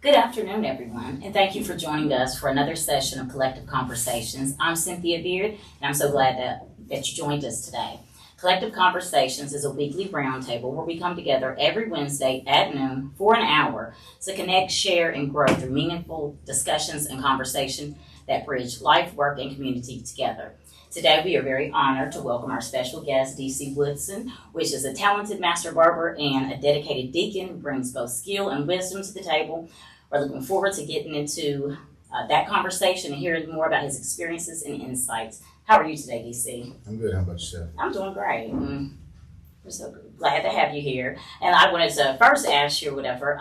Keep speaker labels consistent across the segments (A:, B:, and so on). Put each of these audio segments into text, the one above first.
A: Good afternoon, everyone, and thank you for joining us for another session of Kollective Konversations. I'm Cynthia Beard, and I'm so glad that you joined us today. Kollective Konversations is a weekly roundtable where we come together every Wednesday at noon for an hour to connect, share, and grow through meaningful discussions and conversation that bridge life, work, and community together. Today, we are very honored to welcome our special guest, DC Woodson, which is a talented Master Barber and a dedicated Deacon who brings both skill and wisdom to the table. We're looking forward to getting into that conversation and hearing more about his experiences and insights. How are you today, DC?
B: I'm good. How about yourself?
A: I'm doing great. We're so glad to have you here. And I wanted to first ask you whatever.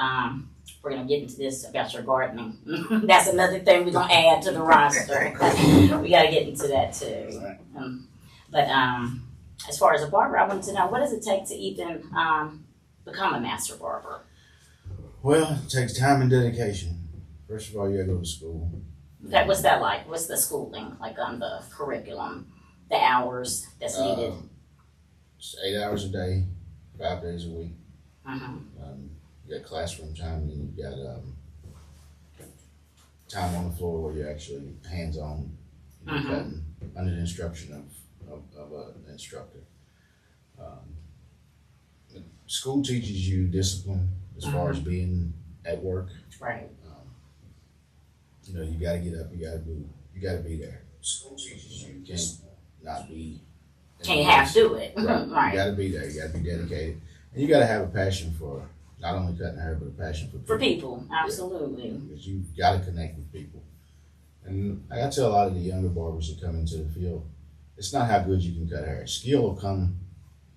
A: We're going to get into this about your gardening. That's another thing we're going to add to the roster. We got to get into that too.
B: Right.
A: But as far as a barber, I wanted to know, what does it take to even become a Master Barber?
B: Well, it takes time and dedication. First of all, you got to go to school.
A: Okay, what's that like? What's the schooling like on the curriculum, the hours that's needed?
B: It's 8 hours a day, 5 days a week.
A: Uh-huh.
B: You got classroom time, and you got time on the floor where you're actually hands-on, under the instruction of an instructor. School teaches you discipline as far as being at work.
A: Right.
B: You got to get up. You got to be there. School teaches you can't not be.
A: Can't have to do it.
B: Right.
A: Right.
B: You got to be there. You got to be dedicated, and you got to have a passion for not only cutting hair, but a passion for people.
A: For people, absolutely.
B: Because you got to connect with people. And I got to tell a lot of the younger barbers that come into the field, it's not how good you can cut hair. Skill will come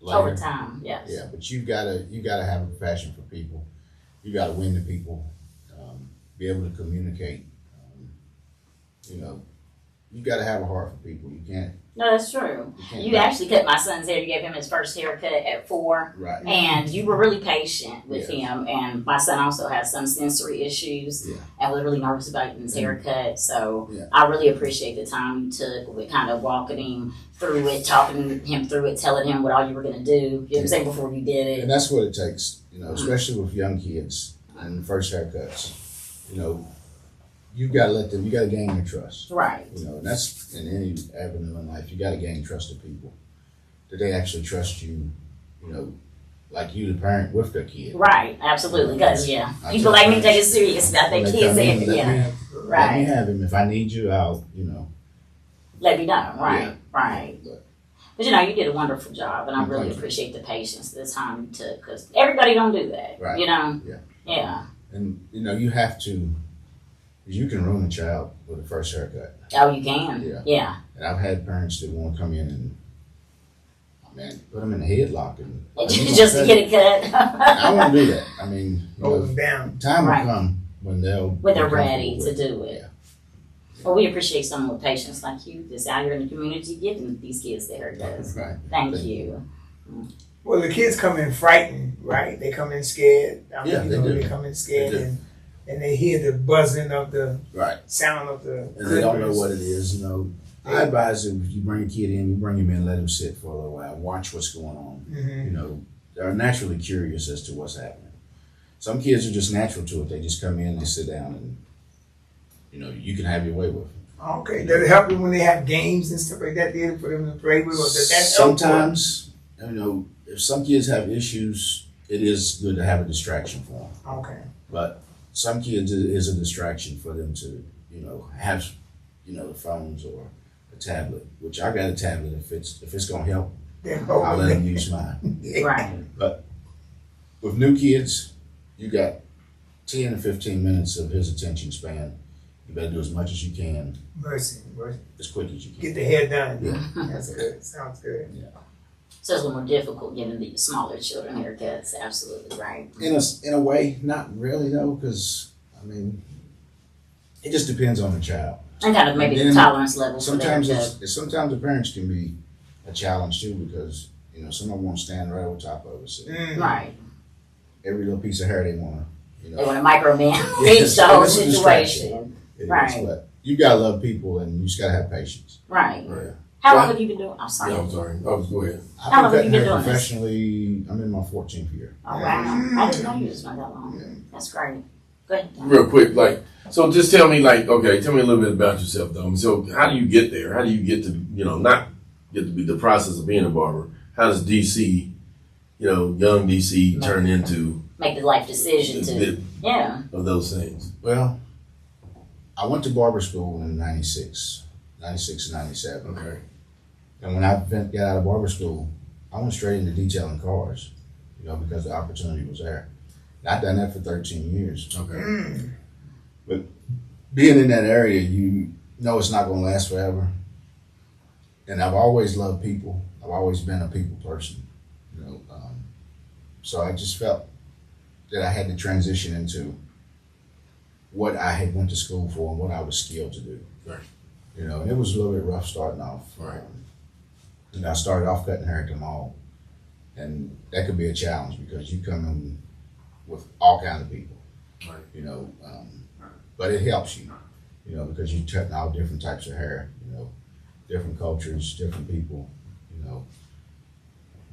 B: later.
A: Over time, yes.
B: Yeah, but you gotta have a passion for people. You got to win the people. Be able to communicate. You got to have a heart for people. You can't.
A: No, that's true. You actually cut my son's hair. You gave him his first haircut at 4.
B: Right.
A: And you were really patient with him. And my son also has some sensory issues and was really nervous about getting his haircut. So I really appreciate the time you took with kind of walking him through it, talking him through it, telling him what all you were going to do. You know what I'm saying, before you did it.
B: And that's what it takes, especially with young kids and the first haircuts. You got to let them, you got to gain their trust.
A: Right.
B: And that's in any avenue in life. You got to gain trust of people. That they actually trust you, like you, the parent, with their kid.
A: Right, absolutely. Because, people like me to take it serious about their kids.
B: Let me have him. If I need you, I'll,
A: let me know. Right, right. But you did a wonderful job, and I really appreciate the patience, the time you took, because everybody don't do that.
B: Right.
A: Yeah.
B: And, you have to. You can ruin a child with a first haircut.
A: Oh, you can? Yeah.
B: And I've had parents that want to come in and, put them in a headlock. And
A: just to get it cut.
B: I won't do that.
C: Hold them down.
B: Time will come when
A: they're ready to do it. Yeah. Well, we appreciate someone with patience like you that's out here in the community giving these kids their haircuts.
B: Right.
A: Thank you.
C: Well, the kids come in frightened, right? They come in scared.
B: They do.
C: They come in scared and they hear the buzzing of the sound of the
B: and they don't know what it is, I advise them, if you bring a kid in, you bring him in, let him sit for a little while, watch what's going on.
C: Mm-hmm.
B: They're naturally curious as to what's happening. Some kids are just natural to it. They just come in, they sit down, and you can have your way with them.
C: Okay. Does it help them when they have games and stuff like that there for them to play with? Or does that
B: Sometimes, if some kids have issues, it is good to have a distraction for them.
C: Okay.
B: But some kids, it is a distraction for them to, have, the phones or a tablet, which I got a tablet. If it's going to help, I'll let them use mine.
A: Right.
B: But with new kids, you got 10 to 15 minutes of his attention span. You better do as much as you can.
C: Mercy.
B: As quick as you can.
C: Get the hair done.
B: Yeah.
C: That's good. Sounds good.
B: Yeah.
A: So it's a little more difficult giving the smaller children haircuts. Absolutely right.
B: In a way, not really though, because it just depends on the child.
A: And kind of maybe the tolerance level.
B: Sometimes the parents can be a challenge too, because someone won't stand right over top of us.
A: Right.
B: Every little piece of hair they want to.
A: They want to micromanage the whole situation. Right.
B: But you gotta love people, and you just gotta have patience.
A: Right.
B: Yeah.
A: How long have you been doing? I'm sorry.
D: Yeah, I'm sorry. Oh, go ahead.
A: How long have you been doing this?
B: Professionally, I'm in my 14th year.
A: Oh, wow. I didn't know you was not that long.
B: Yeah.
A: That's great. Go ahead.
D: Real quick, like, so just tell me, like, okay, tell me a little bit about yourself, though. So how do you get there? How do you get to, not get to be the process of being a barber? How does DC, young DC turn into
A: make the life decision
D: of those things?
B: Well, I went to barber school in 96 and 97.
D: Okay.
B: And when I got out of barber school, I went straight into detailing cars, because the opportunity was there. And I've done that for 13 years.
D: Okay.
B: But being in that area, you know it's not going to last forever. And I've always loved people. I've always been a people person, so I just felt that I had to transition into what I had went to school for and what I was skilled to do.
D: Right.
B: And it was a little bit rough starting off.
D: Right.
B: I started off cutting hair at the mall, and that could be a challenge because you come in with all kinds of people.
D: Right.
B: But it helps you, because you're cutting all different types of hair, different cultures, different people,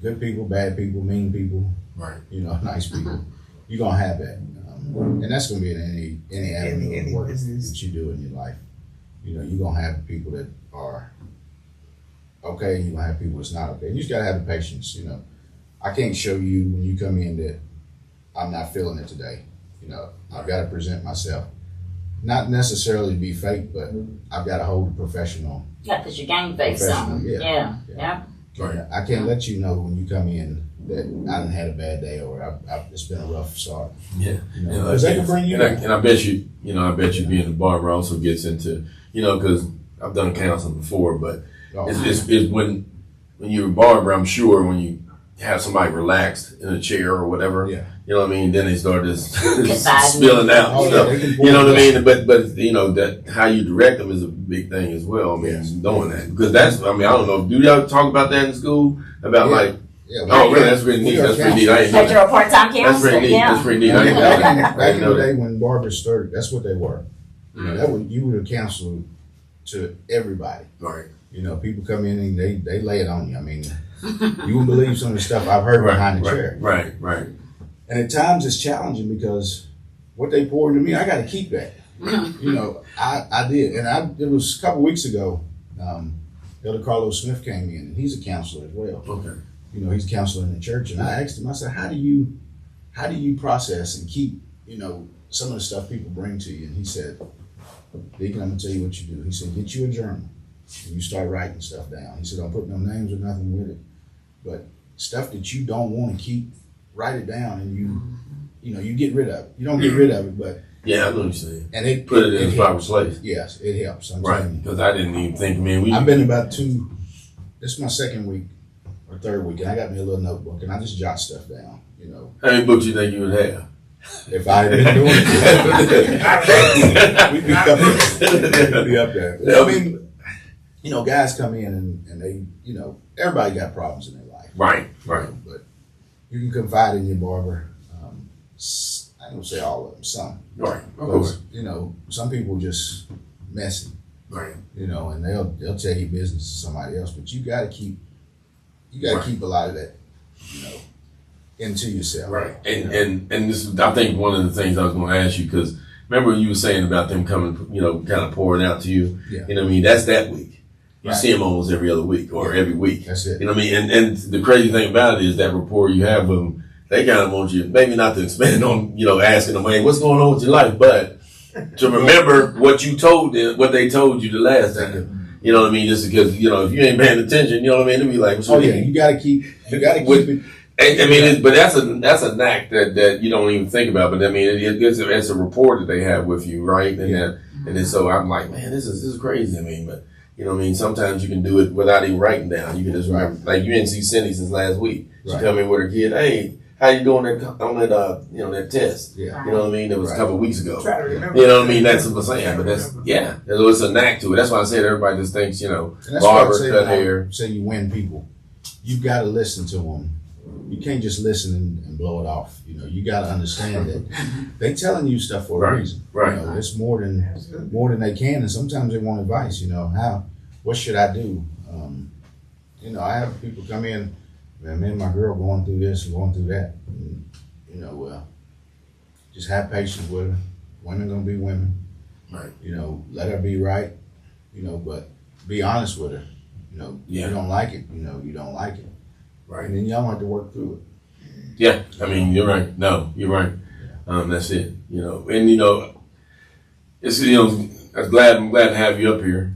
B: good people, bad people, mean people,
D: right.
B: Nice people. You're gonna have that, and that's gonna be in any avenue of work
C: business
B: that you do in your life. You're gonna have people that are okay, you're gonna have people that's not okay. You just gotta have the patience. I can't show you when you come in that I'm not feeling it today. I've got to present myself, not necessarily to be fake, but I've got to hold a professional.
A: Yeah, because your game face something. Yeah.
D: Right.
B: I can't let you know when you come in that I done had a bad day or it's been a rough start.
D: Yeah.
B: Because that can bring you down.
D: And I bet you, being a barber also gets into, because I've done counseling before, but it's when you're a barber, I'm sure when you have somebody relaxed in a chair or whatever, you know what I mean? Then they start just spilling out and stuff. You know what I mean? But that how you direct them is a big thing as well. I mean, knowing that because I don't know. Do y'all talk about that in school about like?
B: Yeah,
D: oh, really? That's really neat. That's pretty neat. I ain't know
A: that. You're a part-time counselor.
D: That's pretty neat.
A: Yeah.
D: That's pretty neat. I didn't know that.
B: Back in the day when barbers started, that's what they were. You were a counselor to everybody.
D: Right.
B: People come in and they lay it on you. I mean, you wouldn't believe some of the stuff I've heard behind the chair.
D: Right.
B: And at times it's challenging because what they pour into me, I got to keep that. I did. And it was a couple weeks ago, Elder Carlos Smith came in, and he's a counselor as well.
D: Okay.
B: He's a counselor in the church. And I asked him, I said, how do you process and keep, some of the stuff people bring to you? And he said, Deacon, I'm going to tell you what you do. He said, get you a journal. And you start writing stuff down. He said, don't put no names or nothing with it. But stuff that you don't want to keep, write it down and you get rid of it. You don't get rid of it, but
D: yeah, I know what you're saying.
B: And it
D: put it in its proper place.
B: Yes, it helps.
D: Right, because I didn't even think, man.
B: I've been about this is my second week or third week, and I got me a little notebook, and I just jot stuff down,
D: How many books you think you would have?
B: If I had been doing it, we'd be up there. I mean, guys come in and they, everybody got problems in their life.
D: Right.
B: But you can confide in your barber. I don't say all of them, some.
D: Right. Of course.
B: Some people just messy.
D: Right.
B: And they'll tell you business to somebody else, but you gotta keep keep a lot of that, into yourself.
D: Right. And this is, I think, one of the things I was going to ask you, because remember you were saying about them coming, kind of pouring out to you.
B: Yeah.
D: You know what I mean? That's that week. You
B: Right.
D: see them almost every other week or every week.
B: That's it.
D: You know what I mean? And the crazy thing about it is that rapport you have with them, they kind of want you, maybe not to expand on, asking them, hey, what's going on with your life, but to remember what you told them, what they told you the last time. You know what I mean? Just because, if you ain't paying attention, you know what I mean? It'll be like,
B: you gotta keep it.
D: I mean, but that's a knack that you don't even think about. But I mean, it's a rapport that they have with you, right? And then so I'm like, man, this is crazy. I mean, but you know what I mean? Sometimes you can do it without even writing down. You can just remember, like you didn't see Cindy since last week. She come in with her kid. Hey, how you doing on that that test?
B: Yeah.
D: You know what I mean? It was a couple of weeks ago.
C: Try to remember.
D: You know what I mean? That's what I'm saying. But it's a knack to it. That's why I said everybody just thinks barber, cut hair.
B: Say you win people, you got to listen to them. You can't just listen and blow it off. You got to understand that they telling you stuff for a reason.
D: Right.
B: It's more than they can, and sometimes they want advice. What should I do? I have people come in, man, me and my girl going through this and going through that. And, just have patience with her. Women gonna be women.
D: Right.
B: You know, let her be right. You know, but be honest with her. You know,
D: Yeah.
B: you don't like it. You know, you don't like it.
D: Right.
B: And then y'all have to work through it.
D: Yeah. I mean, you're right. No, you're right. That's it. You know, and you know, it's I'm glad to have you up here.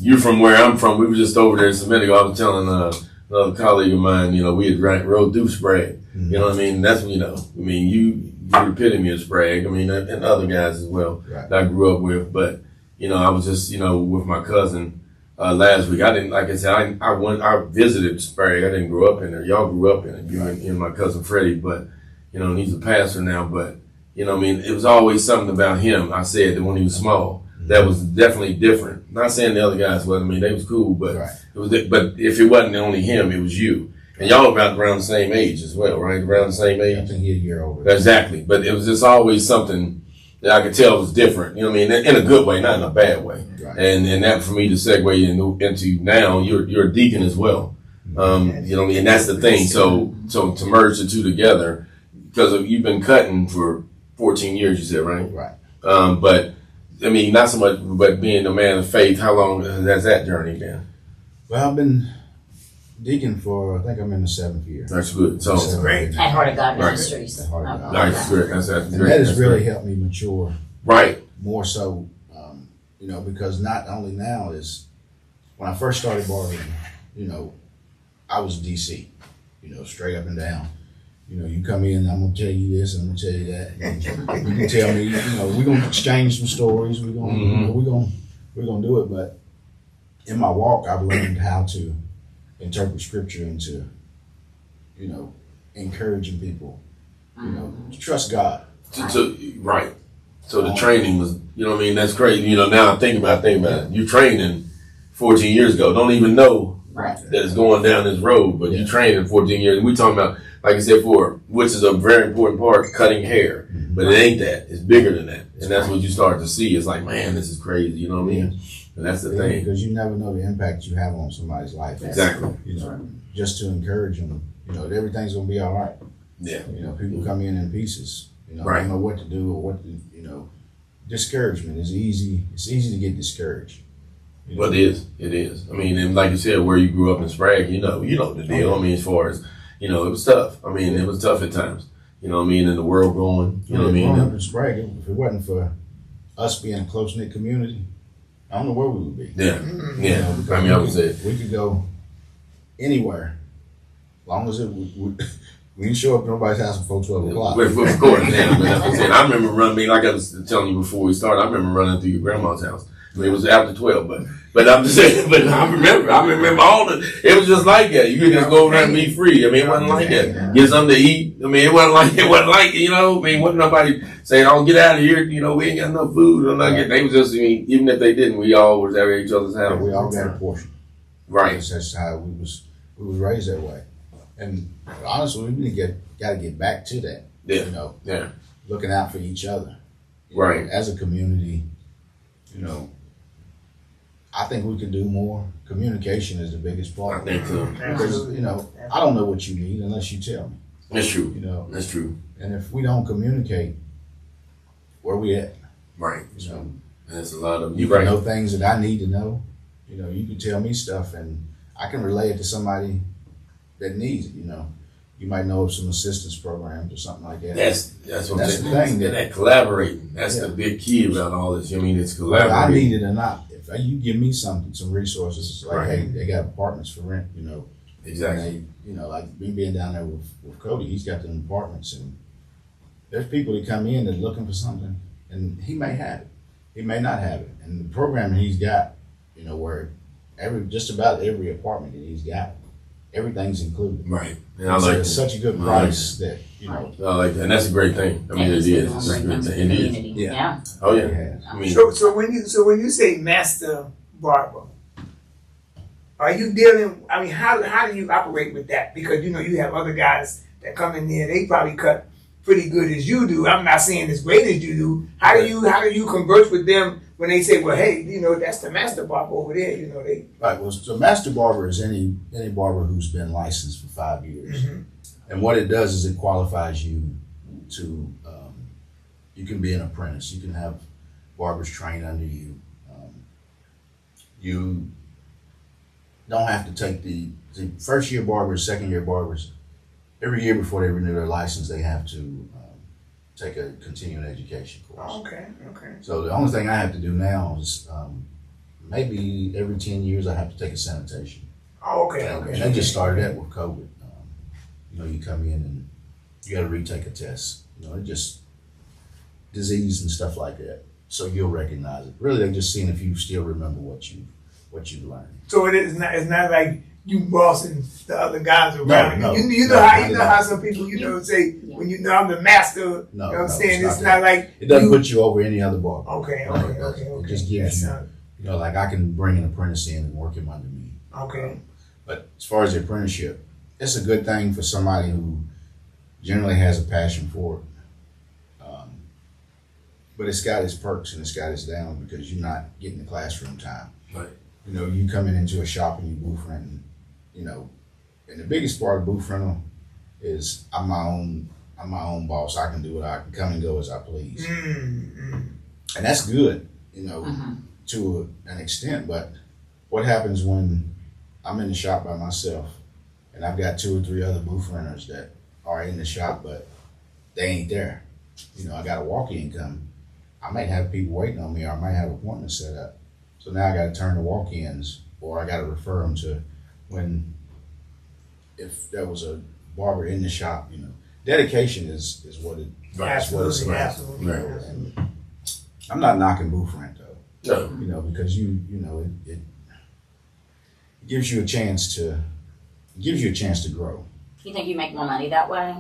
D: You're from where I'm from. We were just over there in a minute ago. I was telling another colleague of mine. You know, we had rode through Sprague.
B: Mm-hmm.
D: You know what I mean? That's you're the epitome of Sprague. I mean, and other guys as well that I grew up with. But you know, I was just with my cousin last week. I didn't, like I said, I visited Sprague. I didn't grow up in there. Y'all grew up in it. You and my cousin Freddie. But you know, and he's a pastor now. But you know, it was always something about him. I said that when he was small, that was definitely different. Not saying the other guys wasn't. They was cool, but it was. But if it wasn't only him, it was you. And y'all about around the same age as well, right? Around the same age.
B: I think he's a year older.
D: Exactly. But it was just always something that I could tell was different. You know what I mean? In a good way, not in a bad way.
B: Right.
D: And that for me to segue into now, you're a deacon as well. You know what I mean? And that's the thing. So to merge the two together, because you've been cutting for 14 years, you said, right?
B: Right.
D: But I mean, not so much, but being a man of faith, how long has that journey been?
B: Well, I've been deacon for, I think I'm in the 7th year.
D: That's good. So
C: That's great.
A: At Heart of God
D: Right.
A: Ministries.
B: At Heart of God.
D: Nice, good. That's
B: And
D: great.
B: that has
D: That's
B: really
D: great.
B: helped me mature
D: Right.
B: more so, you know, because not only now is, when I first started barbering, you know, I was DC, you know, straight up and down. You know, you come in, I'm gonna tell you this, I'm gonna tell you that. And you can tell me, you know, we're gonna exchange some stories. We're gonna, you know, we're gonna do it. But in my walk, I've learned how to interpret scripture into, you know, encouraging people. You know, to trust God.
D: Right. So the training was, you know what I mean? That's crazy. You know, now I'm thinking about it. You training 14 years ago. Don't even know that it's going down this road, but you trained in 14 years. And we talking about, like I said before, which is a very important part, cutting hair. But it ain't that. It's bigger than that. And that's what you start to see. It's like, man, this is crazy. You know what I mean? And that's the thing.
B: Because you never know the impact you have on somebody's life.
D: Exactly.
B: You know, just to encourage them, you know, that everything's gonna be all right.
D: Yeah.
B: You know, people come in pieces. You know,
D: Right.
B: don't know what to do or what to, you know. Discouragement is easy. It's easy to get discouraged. You know?
D: Well, it is. I mean, and like you said, where you grew up in Sprague, you know the deal. I mean, as far as, you know, it was tough. I mean, it was tough at times. You know what I mean? And the world going, you know what I mean?
B: Growing up in Sprague, if it wasn't for us being a close-knit community, I don't know where we would be.
D: Yeah.
B: You
D: Yeah.
B: know, because
D: I mean, I would say,
B: we could go anywhere, as long as it would. We didn't show up at nobody's house before 12 o'clock.
D: Of course, yeah. But that's what I'm saying. I remember running, like I was telling you before we started, I remember running through your grandma's house. I mean, it was after 12, but I'm just saying, but I remember all it was just like that. You could just go around and be free. I mean, it wasn't like that. Get something to eat. I mean, it wasn't like, you know, I mean, wasn't nobody saying, oh, get out of here. You know, we ain't got no food or nothing. They was just, I mean, even if they didn't, we all was at each other's house.
B: We all got a portion.
D: Right.
B: That's how we was raised that way. And honestly, we got to get back to that.
D: Yeah.
B: You know,
D: Yeah.
B: looking out for each other. You
D: Right.
B: know, as a community, you know, I think we could do more. Communication is the biggest
D: I
B: part.
D: think so.
B: Because, you know, I don't know what you need unless you tell me.
D: That's true.
B: You know,
D: That's true.
B: and if we don't communicate, where we at?
D: Right.
B: You know,
D: That's a lot of,
B: you
D: you're right.
B: can know things that I need to know. You know, you can tell me stuff and I can relay it to somebody that needs it. You know, you might know of some assistance programs or something like that.
D: That's what I'm
B: That's
D: saying.
B: the thing.
D: That collaborating. That's the big key about all this. I mean, it's
B: Whether I
D: collaborating.
B: need it or not, if you give me some resources, it's like,
D: Right.
B: hey, they got apartments for rent, you know.
D: Exactly.
B: And they, you know, like me being down there with Cody, he's got them apartments, and there's people that come in that are looking for something, and he may have it, he may not have it, and the programming he's got, you know, where just about every apartment that he's got, everything's included.
D: Right. And I
B: And so
D: like
B: it's
D: that.
B: such a good price that, you know,
D: I like that. And that's a great thing. I mean, it is. It's a good thing. It is.
A: Yeah.
D: Oh,
B: he
D: yeah.
B: has.
D: I mean,
C: So when you say Master Barber, are you dealing? I mean, how do you operate with that? Because you know you have other guys that come in there. They probably cut pretty good as you do. I'm not saying as great as you do. How do you converse with them when they say, well, hey, you know, that's the Master Barber over there. You know, they.
B: Right. Well, so Master Barber is any barber who's been licensed for 5 years.
C: Mm-hmm.
B: And what it does is it qualifies you to, you can be an apprentice. You can have barbers train under you. You don't have to take the first year barbers, second year barbers. Every year before they renew their license, they have to take a continuing education course.
C: Okay.
B: So the only thing I have to do now is maybe every 10 years I have to take a sanitation.
C: Okay.
B: And they just started that with COVID. You come in and you got to retake a test. It just disease and stuff like that. So you'll recognize it. Really, they're just seeing if you still remember what you've learned.
C: So it's not like you bossing the other guys around.
B: No,
C: you know how some people say when I'm the master.
B: No,
C: you know what I'm saying?
B: It's
C: It's not like
B: it doesn't put you over any other barber.
C: Okay.
B: It just gives you, like I can bring an apprentice in and work him under me.
C: Okay.
B: But as far as the apprenticeship, it's a good thing for somebody who generally has a passion for it. But it's got its perks and it's got its downs because you're not getting the classroom time.
D: Right.
B: You coming into a shop and you booth renting, and the biggest part of booth rental is I'm my own boss. I can do what I can come and go as I please.
C: Mm-hmm.
B: And that's good, to an extent. But what happens when I'm in the shop by myself and I've got 2 or 3 other booth renters that are in the shop, but they ain't there? I got a walk-in come. I might have people waiting on me, or I might have appointments set up. So now I got to turn the walk-ins, or I got to refer them to if there was a barber in the shop. Dedication is what it.
C: Absolutely.
B: Right. And I'm not knocking booth rent though.
D: No.
B: Because it gives you a chance to grow.
A: You think you make more money that way?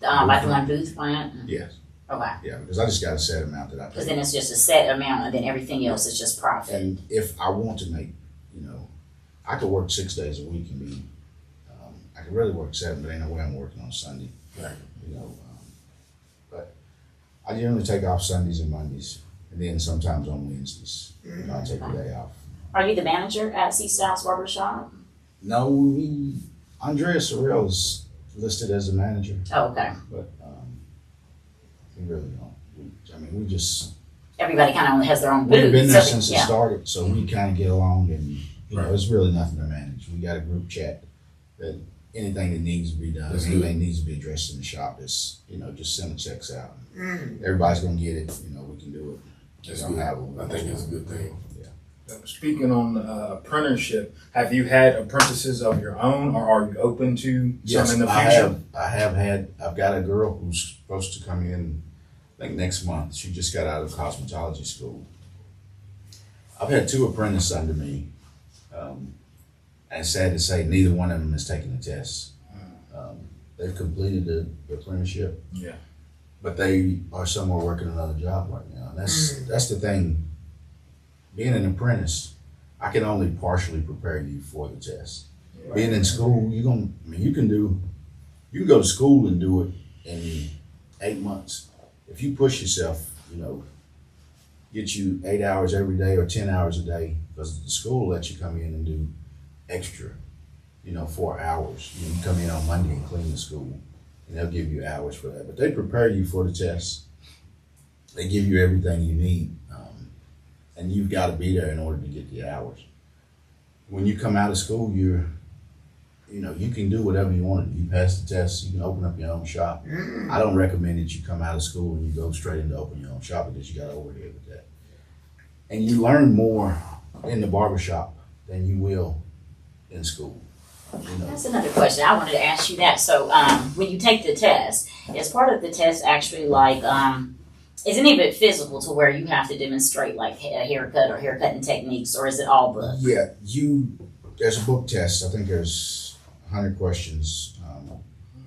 A: By doing booth rent?
B: Yes.
A: Okay.
B: Yeah, because I just got a set amount that I pay.
A: Because then it's just a set amount, and then everything else is just profit.
B: And if I want to make, I could work 6 days a week and be, I could really work 7, but ain't no way I'm working on Sunday.
D: Right.
B: But I generally take off Sundays and Mondays, and then sometimes on Wednesdays. I take a day off.
A: Are you the manager at C Styles Barbershop?
B: No, Andrea Sorrell is listed as the manager,
A: Oh, okay.
B: but we really don't. We just.
A: Everybody kind of has their own booth.
B: We've been there since it
A: yeah.
B: started, so we kind of get along, and
D: Right.
B: it's really nothing to manage. We got a group chat that anything that needs to be done,
D: That's
B: anything
D: good.
B: needs to be addressed in the shop is, just send the checks out.
C: Mm.
B: Everybody's gonna get it. We can do it.
D: That's
B: We don't
D: good.
B: have
D: I think it's a good thing.
E: Speaking on apprenticeship, have you had apprentices of your own, or are you open to
B: Yes,
E: some in the
B: I
E: future?
B: I've got a girl who's supposed to come in, I think next month. She just got out of cosmetology school. I've had 2 apprentices under me. And sad to say, neither one of them has taken the test. They've completed the apprenticeship.
E: Yeah.
B: But they are somewhere working another job right now. And that's the thing. Being an apprentice, I can only partially prepare you for the test.
E: Right.
B: Being in school, you can go to school and do it in 8 months. If you push yourself, get you 8 hours every day or 10 hours a day, because the school lets you come in and do extra, 4 hours. You come in on Monday and clean the school, and they'll give you hours for that. But they prepare you for the test. They give you everything you need, and you've got to be there in order to get the hours. When you come out of school, you can do whatever you want to do. You pass the test, you can open up your own shop. I don't recommend that you come out of school and you go straight into open your own shop, because you got overhead with that. And you learn more in the barbershop than you will in school.
A: That's another question. I wanted to ask you that. So when you take the test, is part of the test actually like, is any of it physical to where you have to demonstrate like a haircut or haircutting techniques, or is it all book?
B: Yeah, there's a book test. I think there's 100 questions.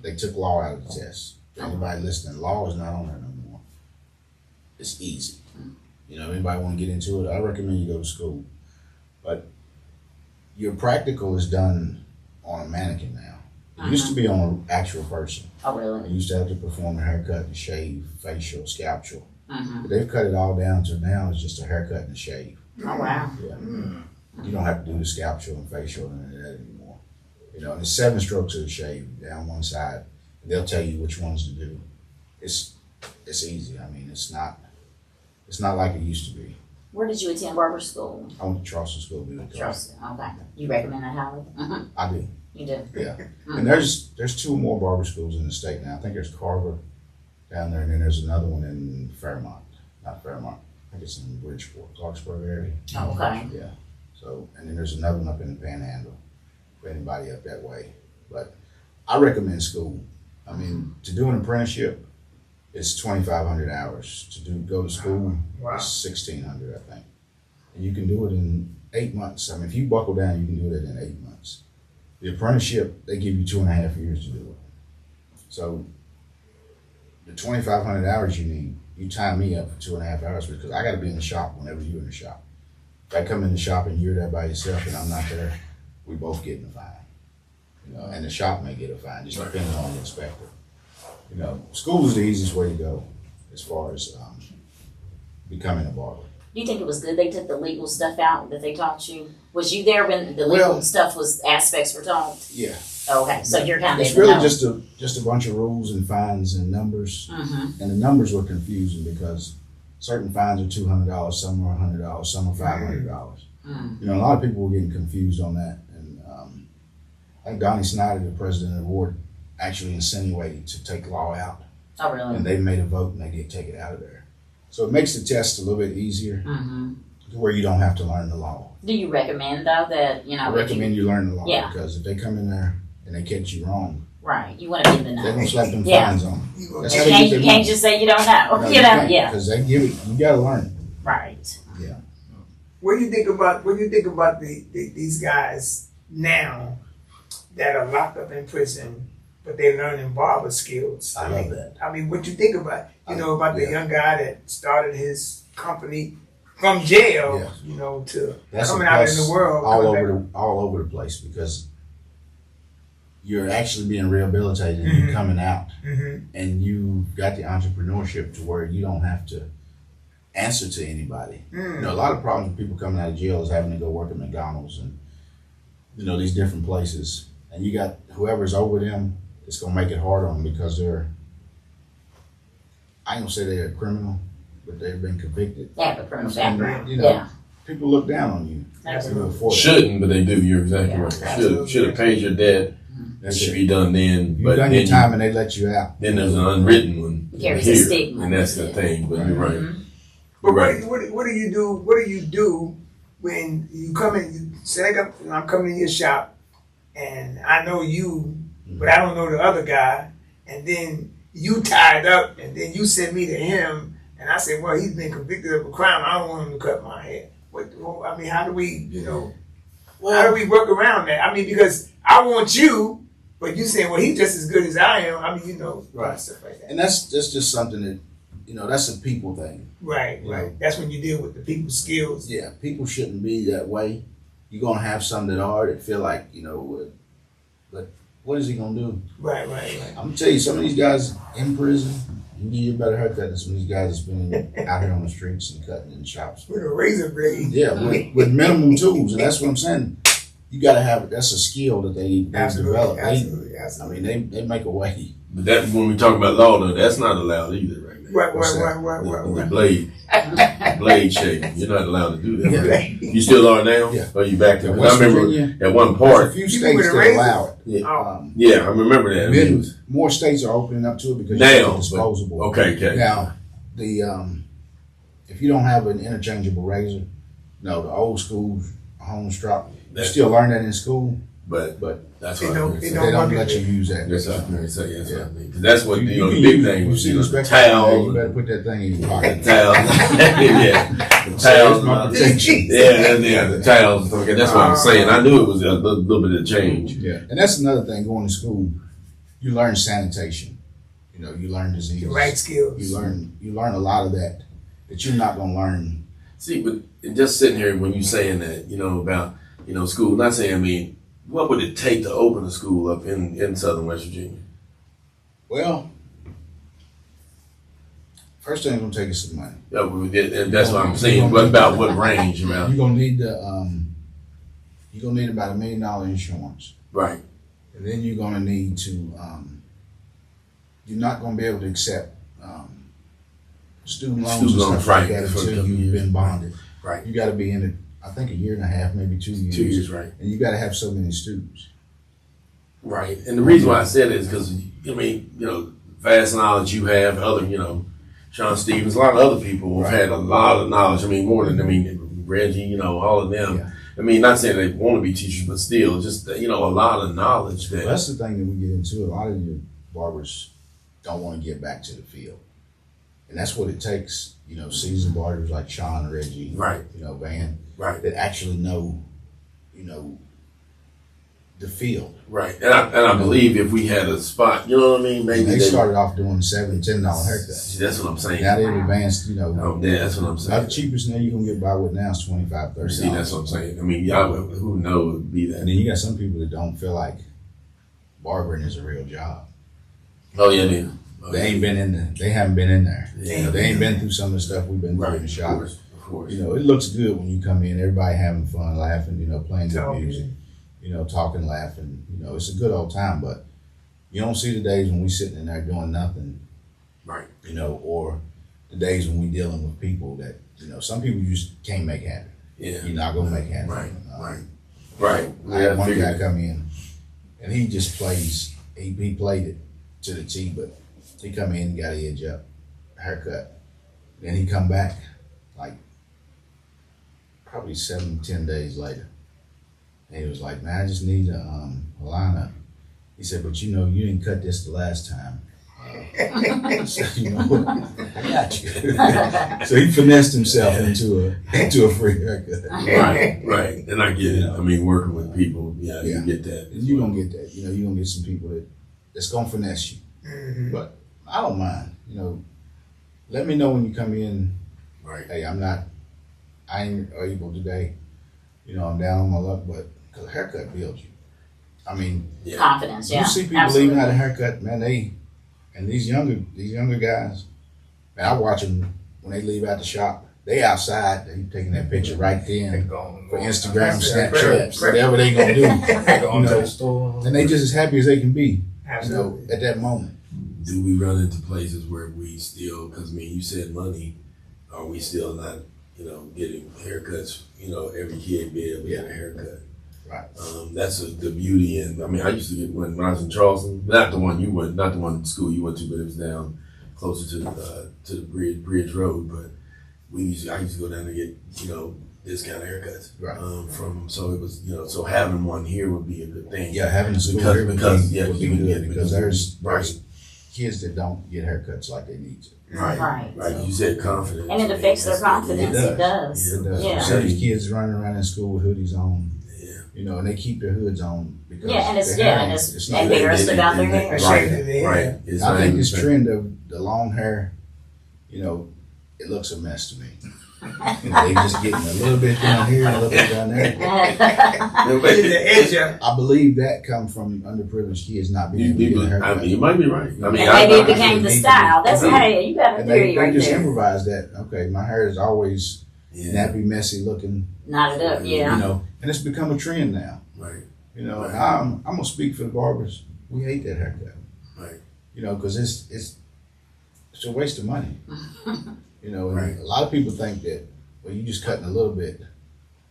B: They took law out of the test. Anybody listening, law is not on there no more. It's easy. Anybody want to get into it, I recommend you go to school. But your practical is done on a mannequin now. It used to be on an actual person.
A: Oh, really?
B: You used to have to perform a haircut and shave, facial, scalpel.
A: Mm-hmm.
B: But they've cut it all down to now it's just a haircut and a shave.
A: Oh, wow.
B: Yeah. You don't have to do the scalpel and facial and any of that anymore. And it's 7 strokes of the shave down one side. And they'll tell you which ones to do. It's it's easy. I mean, it's not like it used to be.
A: Where did you attend barber school?
B: I went to Charleston School of Beauty.
A: Charleston. Okay. You recommend that, Howard?
B: I do.
A: You do.
B: Yeah. And there's 2 more barber schools in the state now. I think there's Carver down there, and then there's another one in Fairmont. Not Fairmont. I think it's in Bridgeport, Clarksburg area.
A: Oh, okay.
B: Yeah. So, and then there's another one up in the Panhandle for anybody up that way. But I recommend school. I mean, to do an apprenticeship, it's 2,500 hours. To go to school,
C: Wow.
B: it's 1,600, I think. And you can do it in 8 months. I mean, if you buckle down, you can do it in 8 months. The apprenticeship, they give you 2.5 years to do it. So the 2,500 hours you need, you time me up for 2.5 hours because I got to be in the shop whenever you're in the shop. If I come in the shop and you're there by yourself and I'm not there, we both get in a fine. You know, and the shop may get a fine, just depending on the inspector. You know, school is the easiest way to go as far as becoming a barber.
A: Do you think it was good they took the legal stuff out that they taught you? Was you there when the legal stuff aspects were taught?
B: Yeah.
A: Okay, so you're kind of
B: It's really just a bunch of rules and fines and numbers,
A: Mm-hmm.
B: and the numbers were confusing because certain fines are $200, some are $100, some are $500.
A: Mm.
B: You know, a lot of people were getting confused on that, and I think Donnie Snyder, the president of the board, actually insinuated to take law out,
A: Oh, really?
B: and they made a vote and they did take it out of there. So it makes the test a little bit easier
A: Mm-hmm.
B: to where you don't have to learn the law.
A: Do you recommend though that
B: I recommend you learn the law
A: Yeah.
B: because if they come in there and they catch you wrong,
A: right? You want to be in the
B: they're
A: know.
B: gonna slap them
A: Yeah.
B: fines on you.
C: You
B: That's
A: You
B: how they
A: can't,
B: get
A: you
B: their
A: can't
B: money.
A: just say you don't know.
B: No,
A: you know?
B: can't,
A: Yeah.
B: because they give it. You gotta learn.
A: Right.
B: Yeah.
C: What do you think about these guys now that are locked up in prison, but they're learning barber skills?
B: I love that.
C: I mean, what you think about, about the
B: Yeah.
C: young guy that started his company from jail,
B: Yeah.
C: to
B: That's
C: coming
B: a
C: out
B: plus
C: in the world.
B: all over the place because you're actually being rehabilitated and
C: Mhm.
B: you're coming out
C: Mm-hmm.
B: and you've got the entrepreneurship to where you don't have to answer to anybody. You know, a lot of problems with people coming out of jail is having to go work at McDonald's and these different places, and you got whoever's over them. It's gonna make it hard on them because I ain't gonna say they're a criminal, but they've been convicted.
A: They have a criminal background.
B: You know,
A: Yeah.
B: people look down on you.
A: Absolutely.
B: For that.
D: Shouldn't, but they do. You're exactly
A: Yeah,
D: right.
C: absolutely.
D: Should have paid your debt. That should be done then.
B: You've
D: But
B: done
D: then,
B: your time and they let you out.
D: then there's an unwritten one
A: Carries a
D: here,
A: stigma.
D: and that's the thing. But you're right.
A: Mhm.
C: But
D: Right.
C: what do you do? What do you do when you come in? You say, I'm coming in your shop, and I know you, but I don't know the other guy. And then you tied up, and then you send me to him, and I say, well, he's been convicted of a crime. I don't want him to cut my hair. How do we, how do we work around that? I mean, because I want you, but you saying, well, he's just as good as I am. I mean,
B: Right.
C: stuff like that.
B: And that's just something that, that's a people thing.
C: Right. That's when you deal with the people's skills.
B: Yeah, people shouldn't be that way. You're going to have some that are that feel like, but what is he going to do?
C: Right.
B: I'm going to tell you, some of these guys in prison, you can give you a better haircut than some of these guys that's been out here on the streets and cutting in shops.
C: With a razor blade.
B: Yeah, with minimum tools. And that's what I'm saying. You got to have it. That's a skill that they develop.
C: Absolutely.
B: I mean, they make a way.
D: But that when we talk about law, though, that's not allowed either, right now.
C: Right.
D: The blade shaving, you're not allowed to do that.
B: Yeah.
D: Right? You still are now?
B: Yeah.
D: Or you back to?
B: In
D: 'Cause I
B: West
D: remember
B: Virginia,
D: at one
B: There's a
D: part.
B: few
C: People
B: states
C: with a
B: that
C: razor?
B: allow it.
C: Oh.
D: Yeah, I remember that. I mean, it was-
B: More states are opening up to it because
D: Now,
B: it's
D: but-
B: disposable.
D: okay.
B: Now, if you don't have an interchangeable razor, no, the old school home strop, you
D: That's-
B: still learn that in school,
D: But
B: but
D: that's
C: It
D: what
C: don't-
D: I'm
C: it
B: they
D: saying.
B: don't let you use that.
D: That's what I'm going to say. That's what I
B: Yeah.
D: mean. 'Cause that's what
B: You
D: the
B: can
D: big
B: use it.
D: thing
B: You
D: was.
B: see
D: The
B: the spectacle,
D: towels.
B: you better put that thing in your
D: The
B: pocket.
D: towels. Yeah. The
B: So
D: towels.
B: it's my protection.
D: Yeah, the towels. Okay, that's what I'm saying. I knew it was a little bit of change.
B: Yeah, and that's another thing. Going to school, you learn sanitation. You learn disease.
C: The right skills.
B: You learn a lot of that you're not gonna learn.
D: See, but just sitting here when you saying that, about, school, not saying, I mean, what would it take to open a school up in Southern West Virginia?
B: Well, first thing it's gonna take is some money.
D: And that's what I'm saying. What about what range, man?
B: You're gonna need about $1 million insurance.
D: Right.
B: And then you're gonna need to, you're not gonna be able to accept student loans and stuff like that until you've been bonded.
D: Right.
B: You got to be in it, I think, a year and a half, maybe 2 years.
D: 2 years, right.
B: And you got to have so many students.
D: Right. And the reason why I said it is because, I mean, you know, vast knowledge you have, other, you know, Sean Stevens, a lot of other people have had a lot of knowledge. I mean, more than, I mean, Reggie, you know, all of them.
B: Yeah.
D: I mean, not saying they want to be teachers, but still, just, you know, a lot of knowledge that.
B: Well, that's the thing that we get into. A lot of your barbers don't want to get back to the field. And that's what it takes, you know, seasoned barbers like Sean, Reggie,
D: Right.
B: you know, Van,
D: Right.
B: that actually know, you know, the field.
D: Right. And I believe if we had a spot, you know what I mean? Maybe
B: They started off doing $7, $10 haircuts.
D: See, that's what I'm saying.
B: Now they've advanced, you know.
D: Oh, yeah, that's what I'm saying.
B: About the cheapest now you're going to get by with now is $25, $30.
D: See, that's what I'm saying. I mean, y'all, who knows would be
B: And
D: that.
B: then you got some people that don't feel like barbering is a real job.
D: Oh, yeah, then.
B: They ain't been in there. They haven't been in there.
D: Yeah.
B: You know, they ain't been through some of the stuff we've been through in the shop.
D: Of course.
B: You know, it looks good when you come in, everybody having fun, laughing, you know, playing good
C: Talking.
B: music, you know, talking, laughing. You know, it's a good old time, but you don't see the days when we sitting in there doing nothing.
D: Right.
B: You know, or the days when we dealing with people that, you know, some people you just can't make happen.
D: Yeah.
B: You're not going to make happen.
D: Right. Right.
B: I had one guy come in, and he just plays. He played it to the T, but he come in, got a edge up, haircut. Then he come back, like probably 7-10 days later, and he was like, "Man, I just need a lineup." He said, "But you know, you didn't cut this the last time." So, you know, I got you. So he finessed himself into a free haircut.
D: Right. And I get it. I mean, working with people, yeah. You get that.
B: And you're gonna get that. You know, you're gonna get some people that's gonna finesse you.
C: Mhm.
B: But I don't mind. You know, let me know when you come in.
D: Right.
B: Hey, I ain't able today. You know, I'm down on my luck, but because a haircut builds you. I mean,
A: Confidence, yeah.
B: you see people
A: Absolutely.
B: leaving out a haircut, man. And these younger guys, man, I watch them when they leave out the shop. They outside, they taking that picture right then for Instagram, Snapchat, whatever they gonna do.
E: Going
B: You
E: to
B: know,
E: the store.
B: and they just as happy as they can be. You know,
C: Absolutely.
B: at that moment.
D: Do we run into places where we still, because I mean, you said money, are we still not, you know, getting haircuts, you know, every kid be able to get a haircut?
B: Right.
D: That's the beauty. And I mean, I used to get when I was in Charleston, not the one school you went to, but it was down closer to the Bridge Road. But I used to go down to get, you know, discount haircuts.
B: Right.
D: So it was, you know, so having one here would be a good thing.
B: Yeah, having a school
D: Because-
B: here would
D: because,
B: be,
D: yeah,
B: would be
D: you would
B: good
D: get it
B: because
D: because-
B: there's kids that don't get haircuts like they need to.
A: Right.
D: You said confidence.
A: And it affects their confidence. It does.
B: It does.
A: Yeah.
B: So these kids running around in school with hoodies on,
D: Yeah.
B: you know, and they keep their hoods on because
A: Yeah, and it's
B: their hair ain't-
A: it's
B: not-
A: embarrassed about their hair.
C: A shade of the
D: Right.
C: hair.
D: It's
B: I
D: not
B: think
D: even
B: this
D: fair.
B: trend of the long hair, you know, it looks a mess to me. You know, they just getting a little bit down here, and a little bit down there.
C: Get the edge up.
B: I believe that come from underprivileged kids not being able to get a
D: I
B: haircut.
D: mean, you might be right. I mean,
A: And maybe it became the
B: need to
A: style.
B: be-
A: That's hey, you got a
B: And
A: theory
B: they
A: right
B: just
A: there.
B: improvise that. Okay, my hair is always
D: Yeah.
B: nappy, messy looking.
A: Knot it up, yeah.
B: You know, and it's become a trend now.
D: Right.
B: You know,
D: Right.
B: and I'm gonna speak for the barbers. We hate that haircut.
D: Right.
B: You know, because it's a waste of money. You know, and
D: Right.
B: a lot of people think that well, you just cutting a little bit.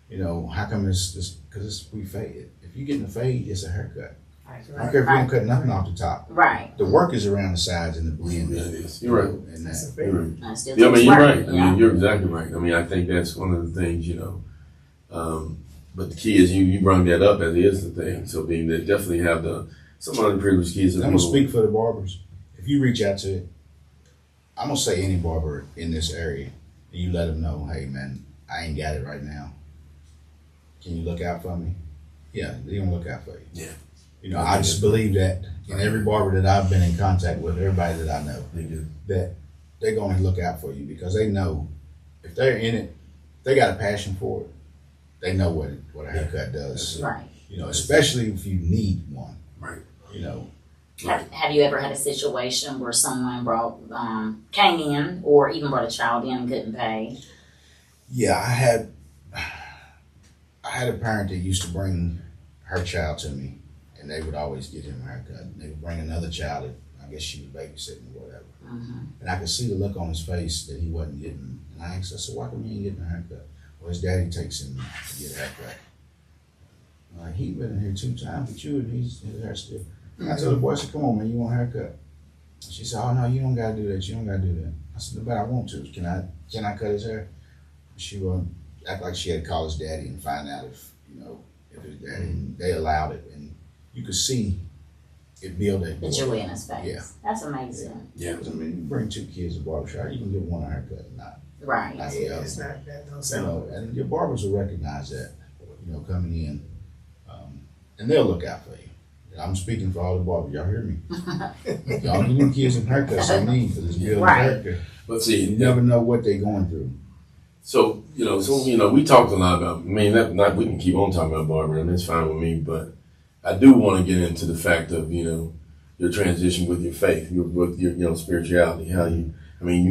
B: You know, how come it's because we fade. If you getting a fade, it's a haircut. I don't care if you don't cut nothing off the top.
A: Right.
B: The work is around the sides and the blend.
D: Yeah, it is. You're right.
B: And
C: That's a
B: that.
C: favorite.
D: Right.
A: That still
D: Yeah, I mean,
A: takes
D: you're
A: work,
D: right. I
A: yeah.
D: mean, you're exactly right. I mean, I think that's one of the things, you know. But the kids, you brought that up as is the thing. So being that definitely have some underprivileged kids.
B: I'm
D: that
B: gonna
D: people-
B: speak for the barbers. If you reach out to, I'm gonna say any barber in this area, and you let them know, hey man, I ain't got it right now. Can you look out for me? Yeah, they're gonna look out for you.
D: Yeah.
B: You know, I just believe that in every barber that I've been in contact with, everybody that I know,
D: They do.
B: that they're gonna look out for you because they know if they're in it, they got a passion for it. They know what a haircut does.
A: Right.
B: You know, especially if you need one.
D: Right.
B: You know,
A: Have you ever had a situation where someone came in or even brought a child in and couldn't pay?
B: yeah, I had a parent that used to bring her child to me, and they would always get him a haircut. They would bring another child that I guess she was babysitting or whatever.
A: Mm-hmm.
B: And I could see the look on his face that he wasn't getting. And I asked, I said, why come you ain't getting a haircut? Well, his daddy takes him to get a haircut. I'm like, he been in here 2 times with you, and his hair still. And I told the boy, I said, come on, man, you want a haircut? She said, oh, no, you don't got to do that. You don't got to do that. I said, but I want to. Can I cut his hair? She would act like she had to call his daddy and find out if his daddy, and they allowed it. And you could see it build that
A: The joy in his face.
B: Yeah.
A: That's amazing.
B: Yeah. I mean, you bring 2 kids to the barbershop, you can get one a haircut and not
A: Right.
B: the
C: Yeah,
B: other.
C: it's not that no
B: You
C: sound.
B: know, and your barbers will recognize that, coming in, and they'll look out for you. And I'm speaking for all the barbers. Y'all hear me? Y'all give them kids some haircuts they need for this building
A: Right.
B: haircut.
D: But see,
B: You never know what they're going through.
D: So we talked a lot about. I mean, we can keep on talking about barbering. It's fine with me, but I do want to get into the fact of your transition with your faith, with your spirituality. How you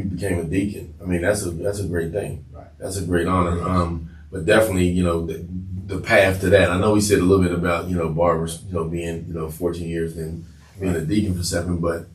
D: became a deacon. I mean, that's a great thing.
B: Right.
D: That's a great honor. But definitely, the path to that. I know we said a little bit about barbers, being 14 years and being a deacon for 7, but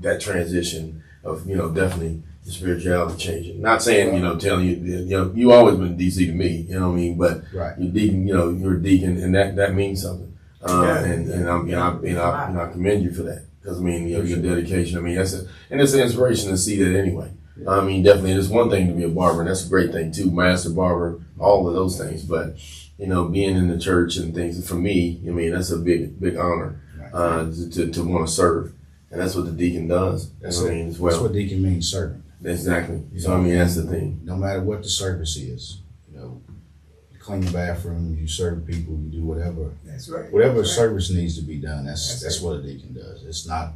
D: that transition of definitely the spirituality changing. Not saying telling you you always been DC to me, you know what I mean, but
B: Right.
D: you're deacon, you're a deacon, and that means something. And I commend you for that, because I mean your dedication. I mean it's an inspiration to see that anyway. I mean, definitely it's one thing to be a barber, and that's a great thing too, Master Barber, all of those things, but being in the church and things, for me, I mean, that's a big honor, to want to serve. And that's what the deacon does. That's
B: That's what deacon means, servant.
D: Exactly. So I mean, that's the thing.
B: No matter what the service is, you clean the bathroom, you serve people, you do whatever.
C: That's right.
B: Whatever
C: That's right.
B: service needs to be done, that's
C: That's
B: what a deacon does. It's not